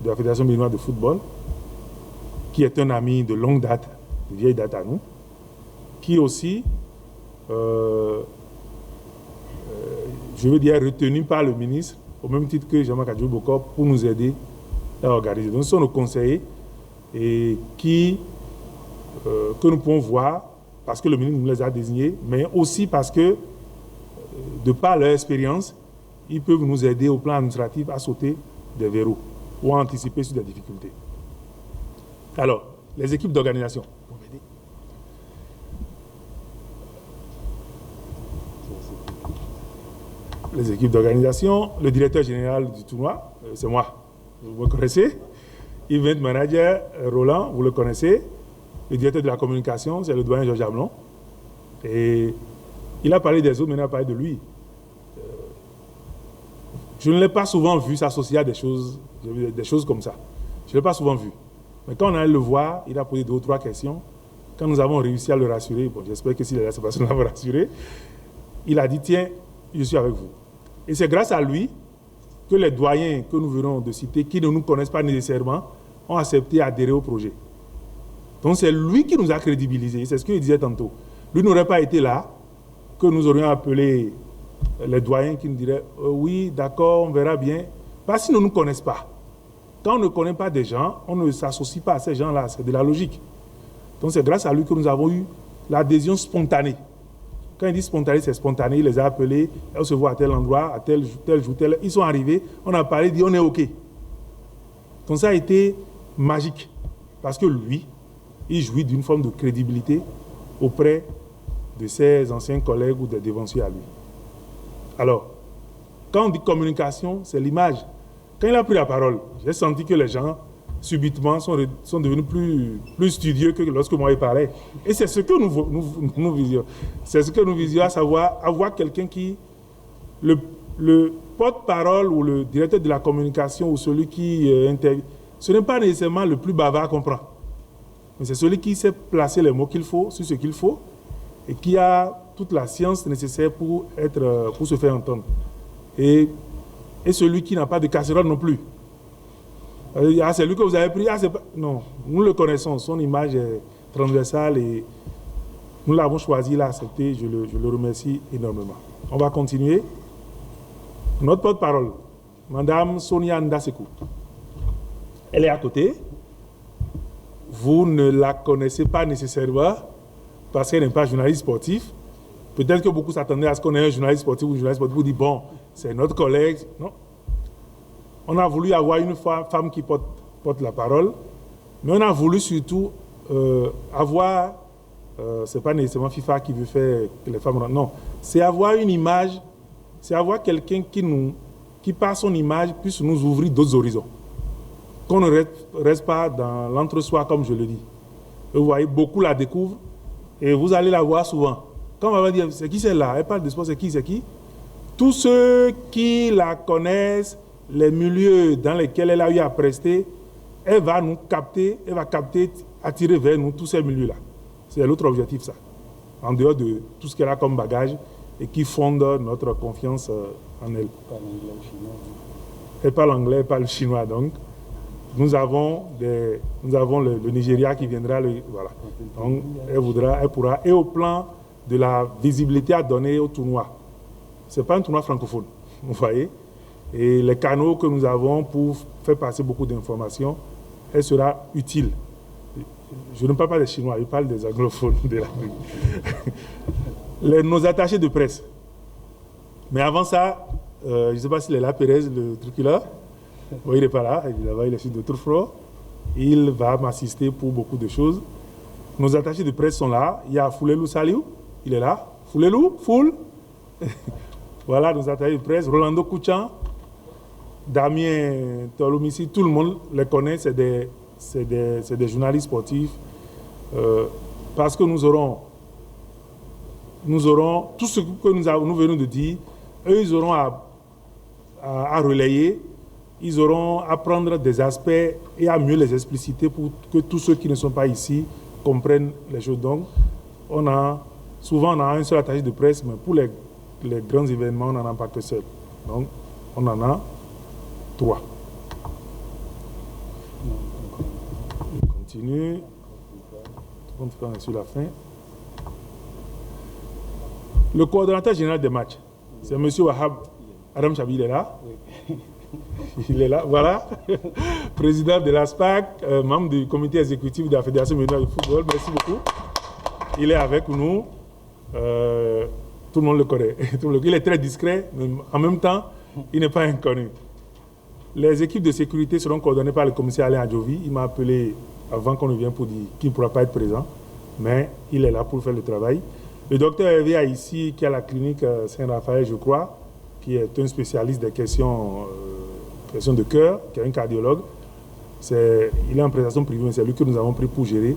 la Fédération béninoise de football, qui est un ami de longue date, de vieille date à nous, qui aussi, je veux dire, retenu par le ministre, au même titre que Jean-Marc Adjoui Bokor, pour nous aider à organiser. Donc, ce sont nos conseillers et que nous pouvons voir, parce que le ministre nous les a désignés, mais aussi parce que, de par leur expérience, ils peuvent nous aider au plan administratif à sauter des verrous ou à anticiper sur des difficultés. Alors, les équipes d'organisation. Les équipes d'organisation, le directeur général du tournoi, c'est moi, vous me connaissez. Event manager, Roland, vous le connaissez. Le directeur de la communication, c'est le doyen Georges Amelon. Et il a parlé des autres, mais il a parlé de lui. Je ne l'ai pas souvent vu s'associer à des choses comme ça. Je ne l'ai pas souvent vu. Mais quand on allait le voir, il a posé 2 ou 3 questions. Quand nous avons réussi à le rassurer, bon, j'espère que s'il est là, c'est parce que nous l'avons rassuré, il a dit, tiens, je suis avec vous. Et c'est grâce à lui que les doyens que nous venons de citer, qui ne nous connaissent pas nécessairement, ont accepté d'adhérer au projet. Donc c'est lui qui nous a crédibilisés, c'est ce qu'il disait tantôt. Lui n'aurait pas été là, que nous aurions appelé les doyens qui nous diraient oui, d'accord, on verra bien. Parce qu'ils ne nous connaissent pas. Quand on ne connaît pas des gens, on ne s'associe pas à ces gens-là, c'est de la logique. Donc c'est grâce à lui que nous avons eu l'adhésion spontanée. Quand il dit spontané, c'est spontané, il les a appelés, on se voit à tel endroit, à tel jour, tel. Ils sont arrivés, on a parlé, dit on est OK. Donc ça a été magique. Parce que lui, il jouit d'une forme de crédibilité auprès de ses anciens collègues ou des dévanciers à lui. Alors, quand on dit communication, c'est l'image. quand il a pris la parole, j'ai senti que les gens, subitement, sont devenus plus studieux que lorsque moi il parlais. Et c'est ce que nous visions. C'est ce que nous visions, à savoir avoir quelqu'un qui, le porte-parole ou le directeur de la communication ou celui qui intervient, ce n'est pas nécessairement le plus bavard à comprendre. Mais c'est celui qui sait placer les mots qu'il faut, sur ce qu'il faut, et qui a toute la science nécessaire pour se faire entendre. Et celui qui n'a pas de casserole non plus. Ah, c'est lui que vous avez pris. Ah, non, nous le connaissons. Son image est transversale et nous l'avons choisi, il a accepté. Je le remercie énormément. On va continuer. Notre porte-parole, Madame Sonia Ndasekou. Elle est à côté. Vous ne la connaissez pas nécessairement parce qu'elle n'est pas journaliste sportif. Peut-être que beaucoup s'attendaient à ce qu'on ait un journaliste sportif ou une journaliste sportive vous dit bon, c'est notre collègue. Non. On a voulu avoir une femme qui porte la parole, mais on a voulu surtout avoir, c'est pas nécessairement FIFA qui veut faire que les femmes... Non, c'est avoir une image, c'est avoir quelqu'un qui par son image puisse nous ouvrir d'autres horizons. Qu'on ne reste pas dans l'entre-soi comme je le dis. Vous voyez, beaucoup la découvrent et vous allez la voir souvent. Quand on va dire, c'est qui celle-là? Elle parle de sport, c'est qui? Tous ceux qui la connaissent, les milieux dans lesquels elle a eu à prester, elle va capter, attirer vers nous tous ces milieux-là. C'est l'autre objectif, ça. En dehors de tout ce qu'elle a comme bagage et qui fonde notre confiance en elle. Elle parle anglais, elle parle chinois, donc. Nous avons le Nigeria qui viendra, voilà. Donc, elle pourra, et au plan de la visibilité à donner au tournoi. Ce n'est pas un tournoi francophone, vous voyez. Et les canaux que nous avons pour faire passer beaucoup d'informations, elle sera utile. Je ne parle pas des Chinois, je parle des anglophones de l'Afrique. Nos attachés de presse. Mais avant ça, je ne sais pas s'il est là, Pérez, le truc là. Oui, il n'est pas là, évidemment, il est sur d'autres fronts. Il va m'assister pour beaucoup de choses. Nos attachés de presse sont là. Il y a Foulelou Saliou, il est là. Foulelou, Foul. Voilà, nos attachés de presse. Rolando Kouchan, Damien Tolomissi, tout le monde les connaît, c'est des journalistes sportifs. Parce que nous aurons tout ce que nous venons de dire, eux, ils auront à relayer, ils auront à prendre des aspects et à mieux les expliciter pour que tous ceux qui ne sont pas ici comprennent les choses. Donc, souvent on a un seul attaché de presse, mais pour les grands événements, on n'en a pas que seul. Donc, on en a 3. On continue. On est sur la fin. Le coordonnateur général des matchs, c'est M. Wahab Adam Chabi, il est là. Il est là, voilà. Président de l'ASPAC, membre du comité exécutif de la Fédération Méditerranéenne de football. Merci beaucoup. Il est avec nous. Tout le monde le connaît. Il est très discret, mais en même temps, il n'est pas inconnu. Les équipes de sécurité seront coordonnées par le commissaire Alain Adjovi. Il m'a appelé avant qu'on ne vienne pour dire qu'il ne pourra pas être présent, mais il est là pour faire le travail. Le docteur Hervé ici, qui a la clinique Saint-Raphaël, je crois, qui est un spécialiste des questions de cœur, qui est un cardiologue. Il est en prestation privée, mais c'est lui que nous avons pris pour gérer.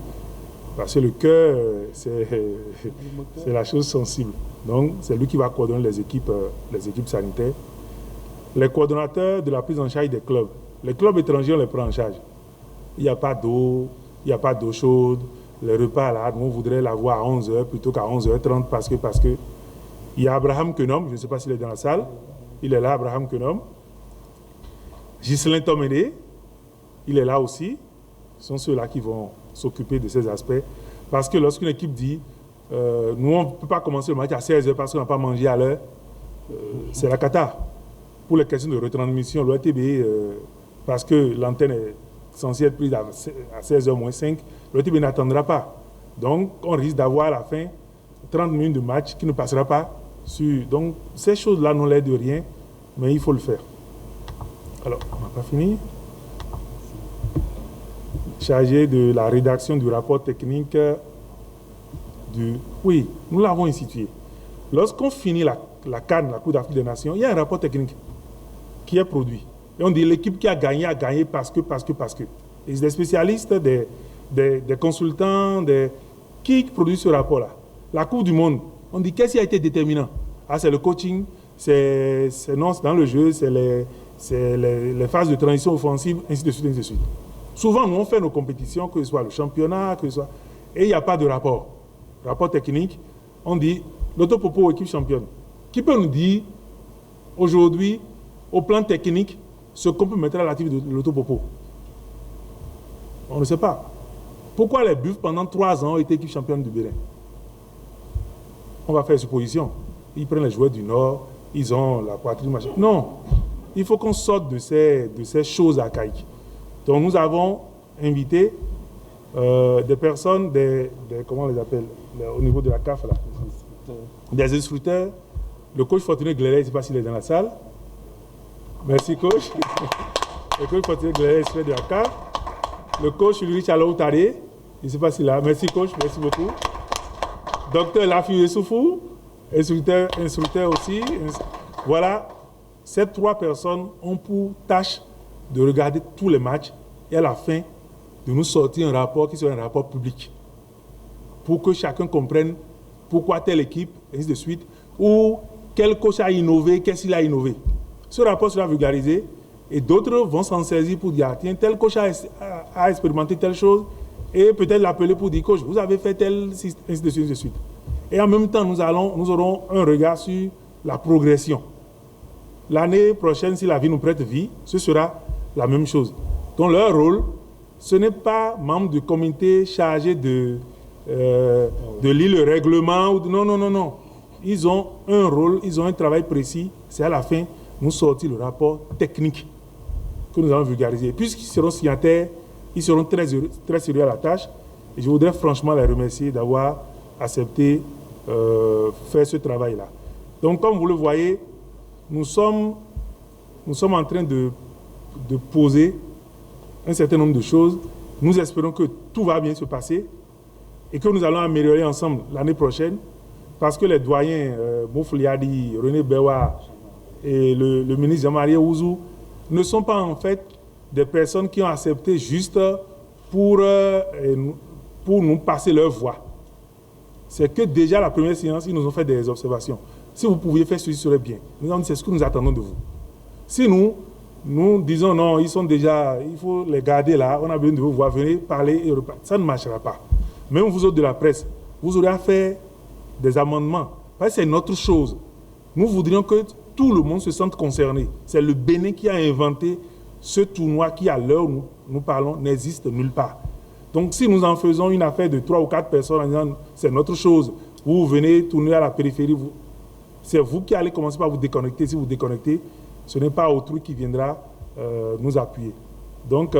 Parce que le cœur, c'est la chose sensible. Donc, c'est lui qui va coordonner les équipes sanitaires. Les coordonnateurs de la prise en charge des clubs. Les clubs étrangers, on les prend en charge. Il n'y a pas d'eau, il n'y a pas d'eau chaude. Les repas, là, on voudrait l'avoir à 11h plutôt qu'à 11h30 parce que il y a Abraham Kenom, je ne sais pas s'il est dans la salle. Il est là, Abraham Kenom. Ghislain Tomédé, il est là aussi. Ce sont ceux-là qui vont s'occuper de ces aspects. Parce que lorsqu'une équipe dit nous, on ne peut pas commencer le match à 16h parce qu'on n'a pas mangé à l'heure, c'est la cata. Pour les questions de retransmission, l'ORTB, parce que l'antenne est censée être prise à 16h moins 5, l'ORTB n'attendra pas. Donc, on risque d'avoir à la fin 30 minutes de match qui ne passera pas sur... Donc, ces choses-là n'ont l'air de rien, mais il faut le faire. Alors, on n'a pas fini. Chargé de la rédaction du rapport technique du... Oui, nous l'avons institué. Lorsqu'on finit la CAN, la Coupe d'Afrique des Nations, il y a un rapport technique qui est produit. Et on dit l'équipe qui a gagné parce que. Et des spécialistes, des consultants, qui produisent ce rapport-là. La Coupe du Monde, on dit qu'est-ce qui a été déterminant? Ah, c'est le coaching, c'est dans le jeu, c'est les phases de transition offensive, ainsi de suite, ainsi de suite. Souvent, nous, on fait nos compétitions, que ce soit le championnat, que ce soit... Et il n'y a pas de rapport. Rapport technique, on dit l'Autopopo, équipe championne. Qui peut nous dire, aujourd'hui, au plan technique, ce qu'on peut mettre à l'actif de l'Autopopo? On ne sait pas. Pourquoi les Buffs, pendant 3 ans, ont été équipe championne du Bénin? On va faire supposition. Ils prennent les joueurs du Nord, ils ont la poitrine, machin. Non, il faut qu'on sorte de ces choses archaïques. Donc nous avons invité des personnes, comment on les appelle, au niveau de la CAF, là, des instructeurs. Le coach Fortuné Gléré, je ne sais pas s'il est dans la salle. Merci, coach. Le coach Fortuné Gléré, instructeur de la CAF. Le coach Ulrich Alaoutare, je ne sais pas s'il est là. Merci, coach, merci beaucoup. Docteur Lafiou Soufou, instructeur aussi. Voilà, ces 3 personnes ont pour tâche de regarder tous les matchs et à la fin, de nous sortir un rapport qui soit un rapport public pour que chacun comprenne pourquoi telle équipe, et ainsi de suite, ou quel coach a innové, qu'est-ce qu'il a innové. Ce rapport sera vulgarisé et d'autres vont s'en saisir pour dire, tiens, tel coach a expérimenté telle chose et peut-être l'appeler pour dire, coach, vous avez fait tel, ainsi de suite, ainsi de suite. Et en même temps, nous aurons un regard sur la progression. L'année prochaine, si la vie nous prête vie, ce sera la même chose. Donc leur rôle, ce n'est pas membre du comité chargé de lire le règlement. Non. Ils ont un rôle, ils ont un travail précis. C'est à la fin, nous sortir le rapport technique que nous allons vulgariser. Puisqu'ils seront signataires, ils seront très sérieux à la tâche. Et je voudrais franchement les remercier d'avoir accepté faire ce travail-là. Donc, comme vous le voyez, nous sommes en train de poser un certain nombre de choses. Nous espérons que tout va bien se passer et que nous allons améliorer ensemble l'année prochaine parce que les doyens Moufliadi, René Bewa et le ministre Jean-Marie Ouzou ne sont pas en fait des personnes qui ont accepté juste pour nous passer leur voix. C'est que déjà la première séance, ils nous ont fait des observations. Si vous pouviez faire ceci, ce serait bien. Nous avons dit, c'est ce que nous attendons de vous. Si nous disons non, ils sont déjà, il faut les garder là, on a besoin de vous voir, venez parler et repartir. Ça ne marchera pas. Même vous autres de la presse, vous aurez à faire des amendements. Parce que c'est notre chose. Nous voudrions que tout le monde se sente concerné. C'est le Bénin qui a inventé ce tournoi qui, à l'heure où nous parlons, n'existe nulle part. Donc si nous en faisons une affaire de 3 ou 4 personnes en disant c'est notre chose, vous venez tourner à la périphérie, c'est vous qui allez commencer par vous déconnecter. Si vous déconnectez, ce n'est pas autrui qui viendra nous appuyer. Donc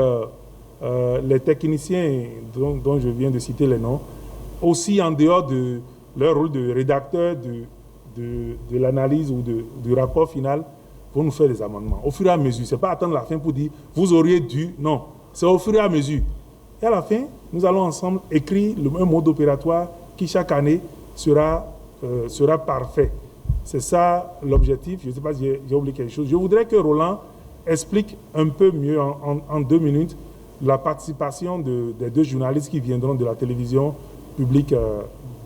les techniciens dont je viens de citer les noms, aussi en dehors de leur rôle de rédacteur de l'analyse ou du rapport final, vont nous faire des amendements. Au fur et à mesure, ce n'est pas attendre la fin pour dire vous auriez dû, non, c'est au fur et à mesure. Et à la fin, nous allons ensemble écrire un mode opératoire qui chaque année sera parfait. C'est ça l'objectif. Je ne sais pas si j'ai oublié quelque chose. Je voudrais que Roland explique un peu mieux en 2 minutes la participation des 2 journalistes qui viendront de la télévision publique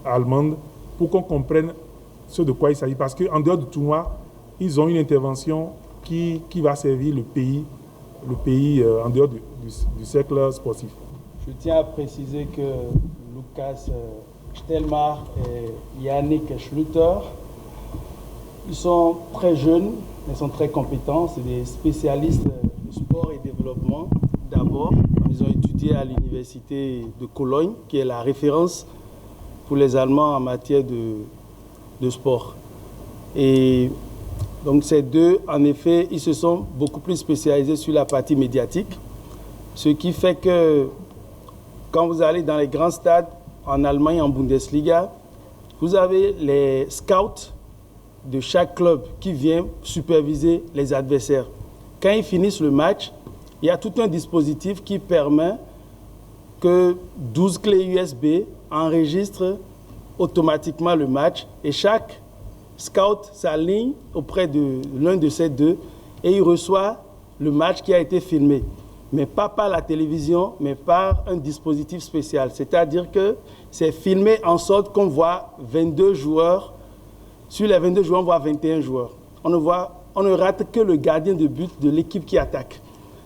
allemande pour qu'on comprenne ce de quoi il s'agit. Parce qu'en dehors du tournoi, ils ont une intervention qui va servir le pays en dehors du cercle sportif. Je tiens à préciser que Lucas Stelmar et Yannick Schluter, ils sont très jeunes, ils sont très compétents, c'est des spécialistes de sport et développement. D'abord, ils ont étudié à l'université de Cologne, qui est la référence pour les Allemands en matière de sport. Et donc ces 2, en effet, ils se sont beaucoup plus spécialisés sur la partie médiatique, ce qui fait que quand vous allez dans les grands stades en Allemagne, en Bundesliga, vous avez les scouts de chaque club qui viennent superviser les adversaires. Quand ils finissent le match, il y a tout un dispositif qui permet que 12 clés USB enregistrent automatiquement le match et chaque scout s'aligne auprès de l'un de ces 2 et il reçoit le match qui a été filmé, mais pas par la télévision, mais par un dispositif spécial. C'est-à-dire que c'est filmé en sorte qu'on voit 22 joueurs. Sur les 22 joueurs, on voit 21 joueurs. On ne rate que le gardien de but de l'équipe qui attaque.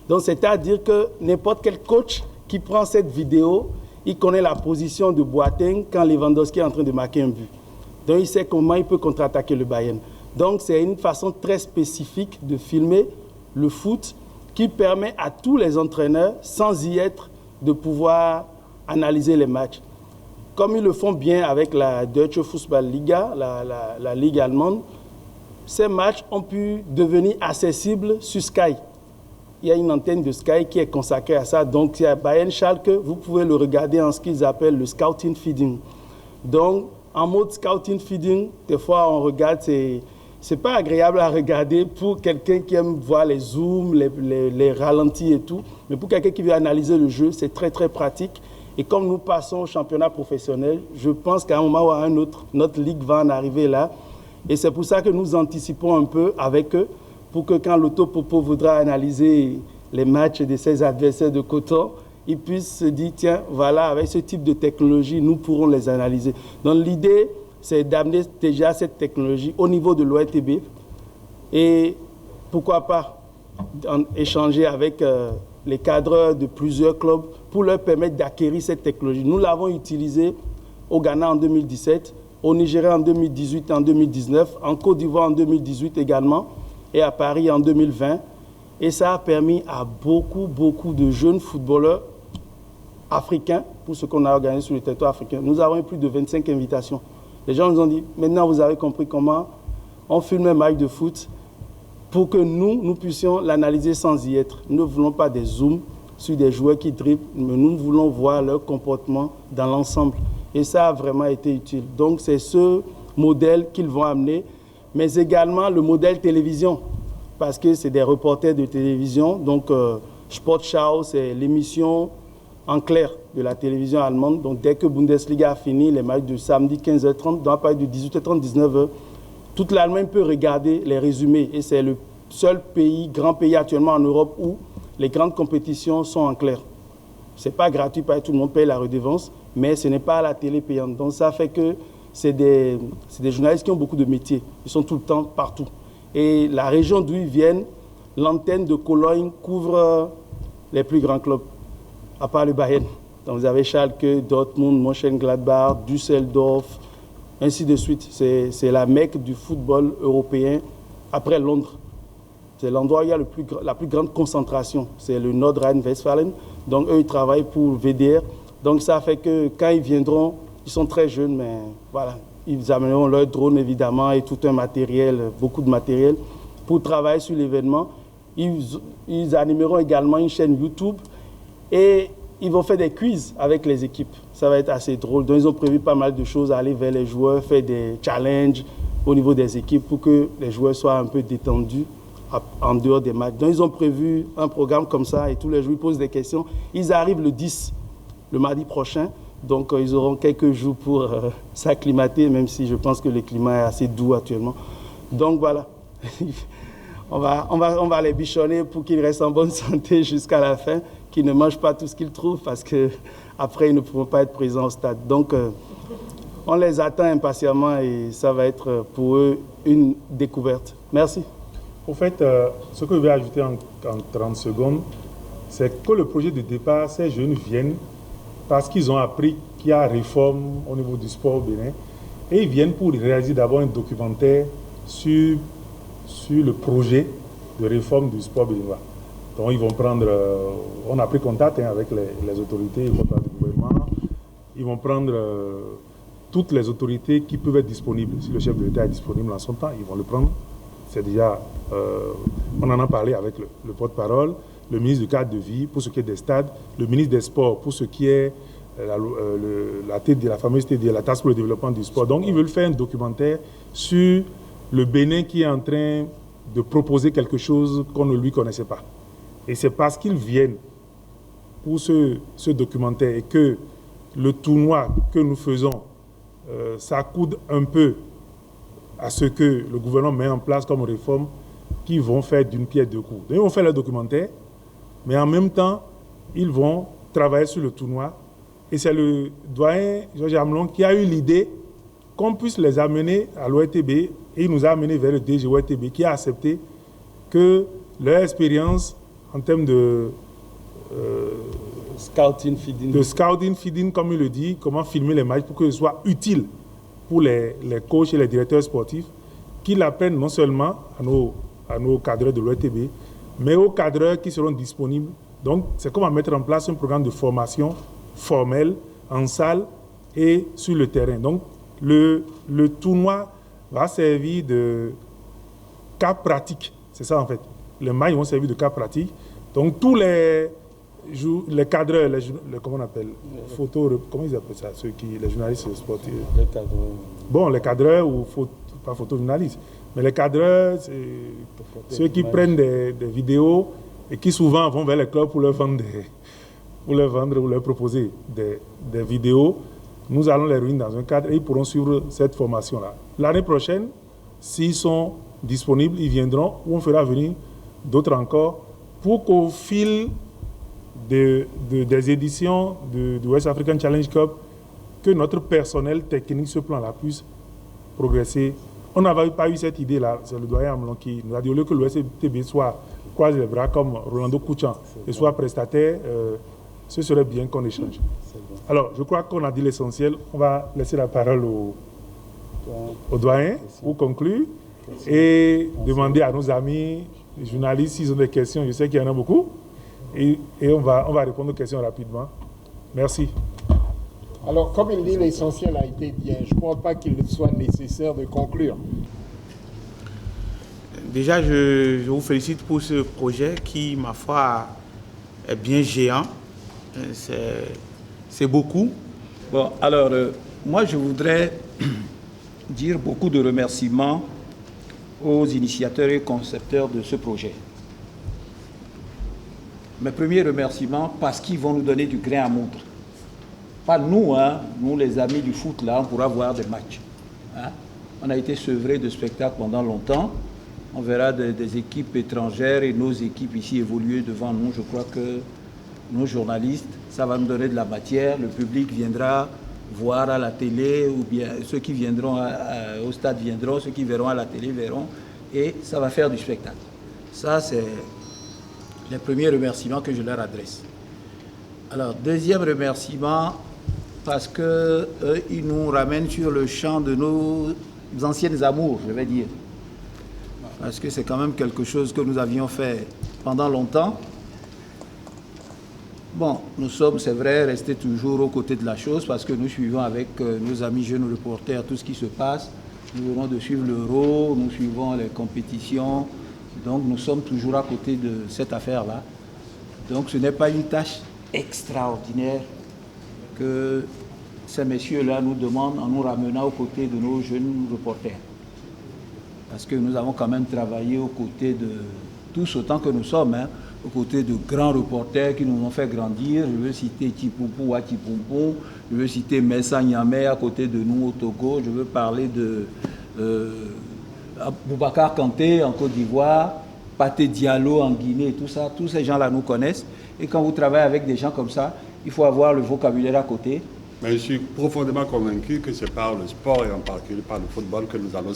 Donc, c'est-à-dire que n'importe quel coach qui prend cette vidéo, il connaît la position de Boateng quand Lewandowski est en train de marquer un but. Donc, il sait comment il peut contre-attaquer le Bayern. Donc, c'est une façon très spécifique de filmer le foot qui permet à tous les entraîneurs, sans y être, de pouvoir analyser les matchs. Comme ils le font bien avec la Deutsche Fußball-Liga, la Ligue allemande, ces matchs ont pu devenir accessibles sur Sky. Il y a une antenne de Sky qui est consacrée à ça. Donc, il y a Bayern Schalke, vous pouvez le regarder en ce qu'ils appellent le scouting feeding. Donc, en mode scouting feeding, des fois, on regarde, c'est pas agréable à regarder pour quelqu'un qui aime voir les zooms, les ralentis et tout. Mais pour quelqu'un qui veut analyser le jeu, c'est très, très pratique. Et comme nous passons au championnat professionnel, je pense qu'à un moment ou à un autre, notre ligue va en arriver là. Et c'est pour ça que nous anticipons un peu avec eux, pour que quand Lotto Popo voudra analyser les matchs de ses adversaires de Coton, il puisse se dire, tiens, voilà, avec ce type de technologie, nous pourrons les analyser. Donc l'idée, c'est d'amener déjà cette technologie au niveau de l'ORTB et pourquoi pas échanger avec les cadres de plusieurs clubs pour leur permettre d'acquérir cette technologie. Nous l'avons utilisée au Ghana en 2017, au Nigeria en 2018 et en 2019, en Côte d'Ivoire en 2018 également et à Paris en 2020. Et ça a permis à beaucoup de jeunes footballeurs africains, pour ce qu'on a organisé sur le territoire africain. Nous avons eu plus de 25 invitations. Les gens nous ont dit, maintenant vous avez compris comment on filme un match de foot pour que nous puissions l'analyser sans y être. Nous ne voulons pas des zooms sur des joueurs qui dribblent, mais nous voulons voir leur comportement dans l'ensemble. Et ça a vraiment été utile. Donc c'est ce modèle qu'ils vont amener, mais également le modèle télévision, parce que c'est des reporters de télévision. Donc Sportschau, c'est l'émission en clair de la télévision allemande. Donc dès que Bundesliga a fini, les matchs de samedi 15h30, dans la période de 18h30, 19h, toute l'Allemagne peut regarder les résumés. Et c'est le seul pays, grand pays actuellement en Europe où les grandes compétitions sont en clair. Ce n'est pas gratuit, pas tout le monde paye la redevance, mais ce n'est pas à la télé payante. Donc ça fait que c'est des journalistes qui ont beaucoup de métiers. Ils sont tout le temps partout. Et la région d'où ils viennent, l'antenne de Cologne couvre les plus grands clubs, à part le Bayern. Donc vous avez Schalke, Dortmund, Mönchengladbach, Düsseldorf, ainsi de suite. C'est la Mecque du football européen après Londres. C'est l'endroit où il y a la plus grande concentration. C'est le Nordrhein-Westfalen. Donc eux, ils travaillent pour VDR. Donc ça fait que quand ils viendront, ils sont très jeunes, mais voilà, ils amèneront leur drone évidemment et tout un matériel, beaucoup de matériel pour travailler sur l'événement. Ils animeront également une chaîne YouTube et ils vont faire des quiz avec les équipes. Ça va être assez drôle. Donc ils ont prévu pas mal de choses, aller vers les joueurs, faire des challenges au niveau des équipes pour que les joueurs soient un peu détendus en dehors des matchs. Donc ils ont prévu un programme comme ça et tous les jours ils posent des questions. Ils arrivent le 10, le mardi prochain. Donc ils auront quelques jours pour s'acclimater, même si je pense que le climat est assez doux actuellement. Donc voilà, on va les bichonner pour qu'ils restent en bonne santé jusqu'à la fin, qu'ils ne mangent pas tout ce qu'ils trouvent parce qu'après ils ne pourront pas être présents au stade. Donc on les attend impatiemment et ça va être pour eux une découverte. Merci. Au fait, ce que je vais ajouter en 30 secondes, c'est que le projet de départ, ces jeunes viennent parce qu'ils ont appris qu'il y a réforme au niveau du sport au Bénin et ils viennent pour réaliser d'abord un documentaire sur le projet de réforme du sport béninois. Donc ils vont prendre, on a pris contact avec les autorités, les contact du gouvernement, ils vont prendre toutes les autorités qui peuvent être disponibles. Si le chef de l'État est disponible en son temps, ils vont le prendre. C'est déjà, on en a parlé avec le porte-parole, le ministre du cadre de vie pour ce qui est des stades, le ministre des sports pour ce qui est la fameuse TD, la task pour le développement du sport. Donc ils veulent faire un documentaire sur le Bénin qui est en train de proposer quelque chose qu'on ne lui connaissait pas. Et c'est parce qu'ils viennent pour ce documentaire et que le tournoi que nous faisons s'accoude un peu à ce que le gouvernement met en place comme réforme, qui vont faire d'une pierre deux coups. Donc, ils vont faire leur documentaire, mais en même temps, ils vont travailler sur le tournoi. Et c'est le doyen Georges Amelon qui a eu l'idée qu'on puisse les amener à l'ORTB, et il nous a amenés vers le DG ORTB qui a accepté que leur expérience en termes de Scouting, feeding, comme il le dit, comment filmer les matchs pour que ce soit utile pour les coachs et les directeurs sportifs, qu'ils apprennent non seulement à nos cadreurs de l'ORTB, mais aux cadreurs qui seront disponibles. Donc, c'est comment mettre en place un programme de formation formel en salle et sur le terrain. Donc, le tournoi va servir de cas pratique. C'est ça, en fait. Les matchs vont servir de cas pratique. Donc, tous les cadreurs, comment on appelle, comment ils appellent ça, les journalistes sportifs. Les cadreurs. Bon, les cadreurs, ou pas photojournalistes, mais les cadreurs, c'est ceux qui prennent des vidéos et qui souvent vont vers les clubs pour leur vendre, ou leur proposer des vidéos. Nous allons les réunir dans un cadre et ils pourront suivre cette formation-là. L'année prochaine, s'ils sont disponibles, ils viendront, ou on fera venir d'autres encore, pour qu'au fil des éditions du West African Challenge Cup, que notre personnel technique, ce plan-là, puisse progresser. On n'avait pas eu cette idée-là, c'est le doyen Amelon qui nous a dit, au lieu que l'OSTB soit croise les bras comme Rolando Kouchan et soit prestataire, ce serait bien qu'on échange. Alors, je crois qu'on a dit l'essentiel. On va laisser la parole au doyen pour conclure et demander à nos amis les journalistes s'ils ont des questions. Je sais qu'il y en a beaucoup. Et on va répondre aux questions rapidement. Merci. Alors, comme il dit, l'essentiel a été dit. Je ne crois pas qu'il soit nécessaire de conclure. Déjà, je vous félicite pour ce projet qui, ma foi, est bien géant. C'est beaucoup. Bon, alors, moi, je voudrais dire beaucoup de remerciements aux initiateurs et concepteurs de ce projet. Mes premiers remerciements parce qu'ils vont nous donner du grain à moudre. Pas nous, hein, nous les amis du foot, là, on pourra voir des matchs. Hein. On a été sevrés de spectacles pendant longtemps. On verra des équipes étrangères et nos équipes ici évoluer devant nous. Je crois que nos journalistes, ça va nous donner de la matière. Le public viendra voir à la télé, ou bien ceux qui viendront au stade viendront, ceux qui verront à la télé verront, et ça va faire du spectacle. Ça, c'est les premiers remerciements que je leur adresse. Alors, deuxième remerciement, parce qu'ils nous ramènent sur le champ de nos anciennes amours, je vais dire. Parce que c'est quand même quelque chose que nous avions fait pendant longtemps. Bon, nous sommes, c'est vrai, restés toujours aux côtés de la chose parce que nous suivons avec nos amis jeunes reporters tout ce qui se passe. Nous venons de suivre l'Euro, nous suivons les compétitions. Donc nous sommes toujours à côté de cette affaire-là. Donc ce n'est pas une tâche extraordinaire que ces messieurs-là nous demandent en nous ramenant aux côtés de nos jeunes reporters. Parce que nous avons quand même travaillé aux côtés de tous autant que nous sommes, hein, aux côtés de grands reporters qui nous ont fait grandir. Je veux citer Tipoupou à Tipoupou, je veux citer Messa Niamey à côté de nous au Togo, je veux parler de Boubacar Kanté en Côte d'Ivoire, Pathé Diallo en Guinée, tout ça, tous ces gens-là nous connaissent. Et quand vous travaillez avec des gens comme ça, il faut avoir le vocabulaire à côté. Mais je suis profondément convaincu que c'est par le sport et en particulier par le football que nous allons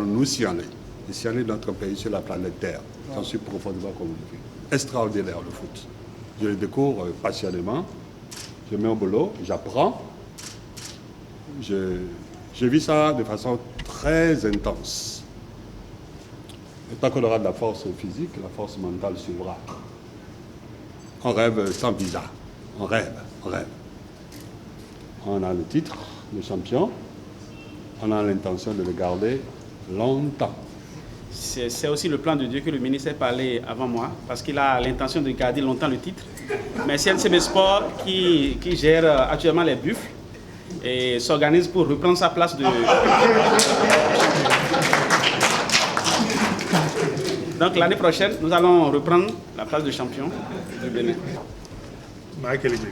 nous signaler notre pays sur la planète Terre. J'en suis profondément convaincu. Extraordinaire le foot. Je le découvre passionnément. Je mets au boulot, j'apprends. Je vis ça de façon très intense. Et tant qu'on aura de la force physique, la force mentale suivra. On rêve sans visa. On rêve. On a le titre de champion. On a l'intention de le garder longtemps. C'est aussi le plan de Dieu que le ministre a parlé avant moi, parce qu'il a l'intention de garder longtemps le titre. Mais c'est CNCB Sport qui gère actuellement les buffles et s'organise pour reprendre sa place de... Donc l'année prochaine, nous allons reprendre la place de champion du Bénin. Michael Ibé.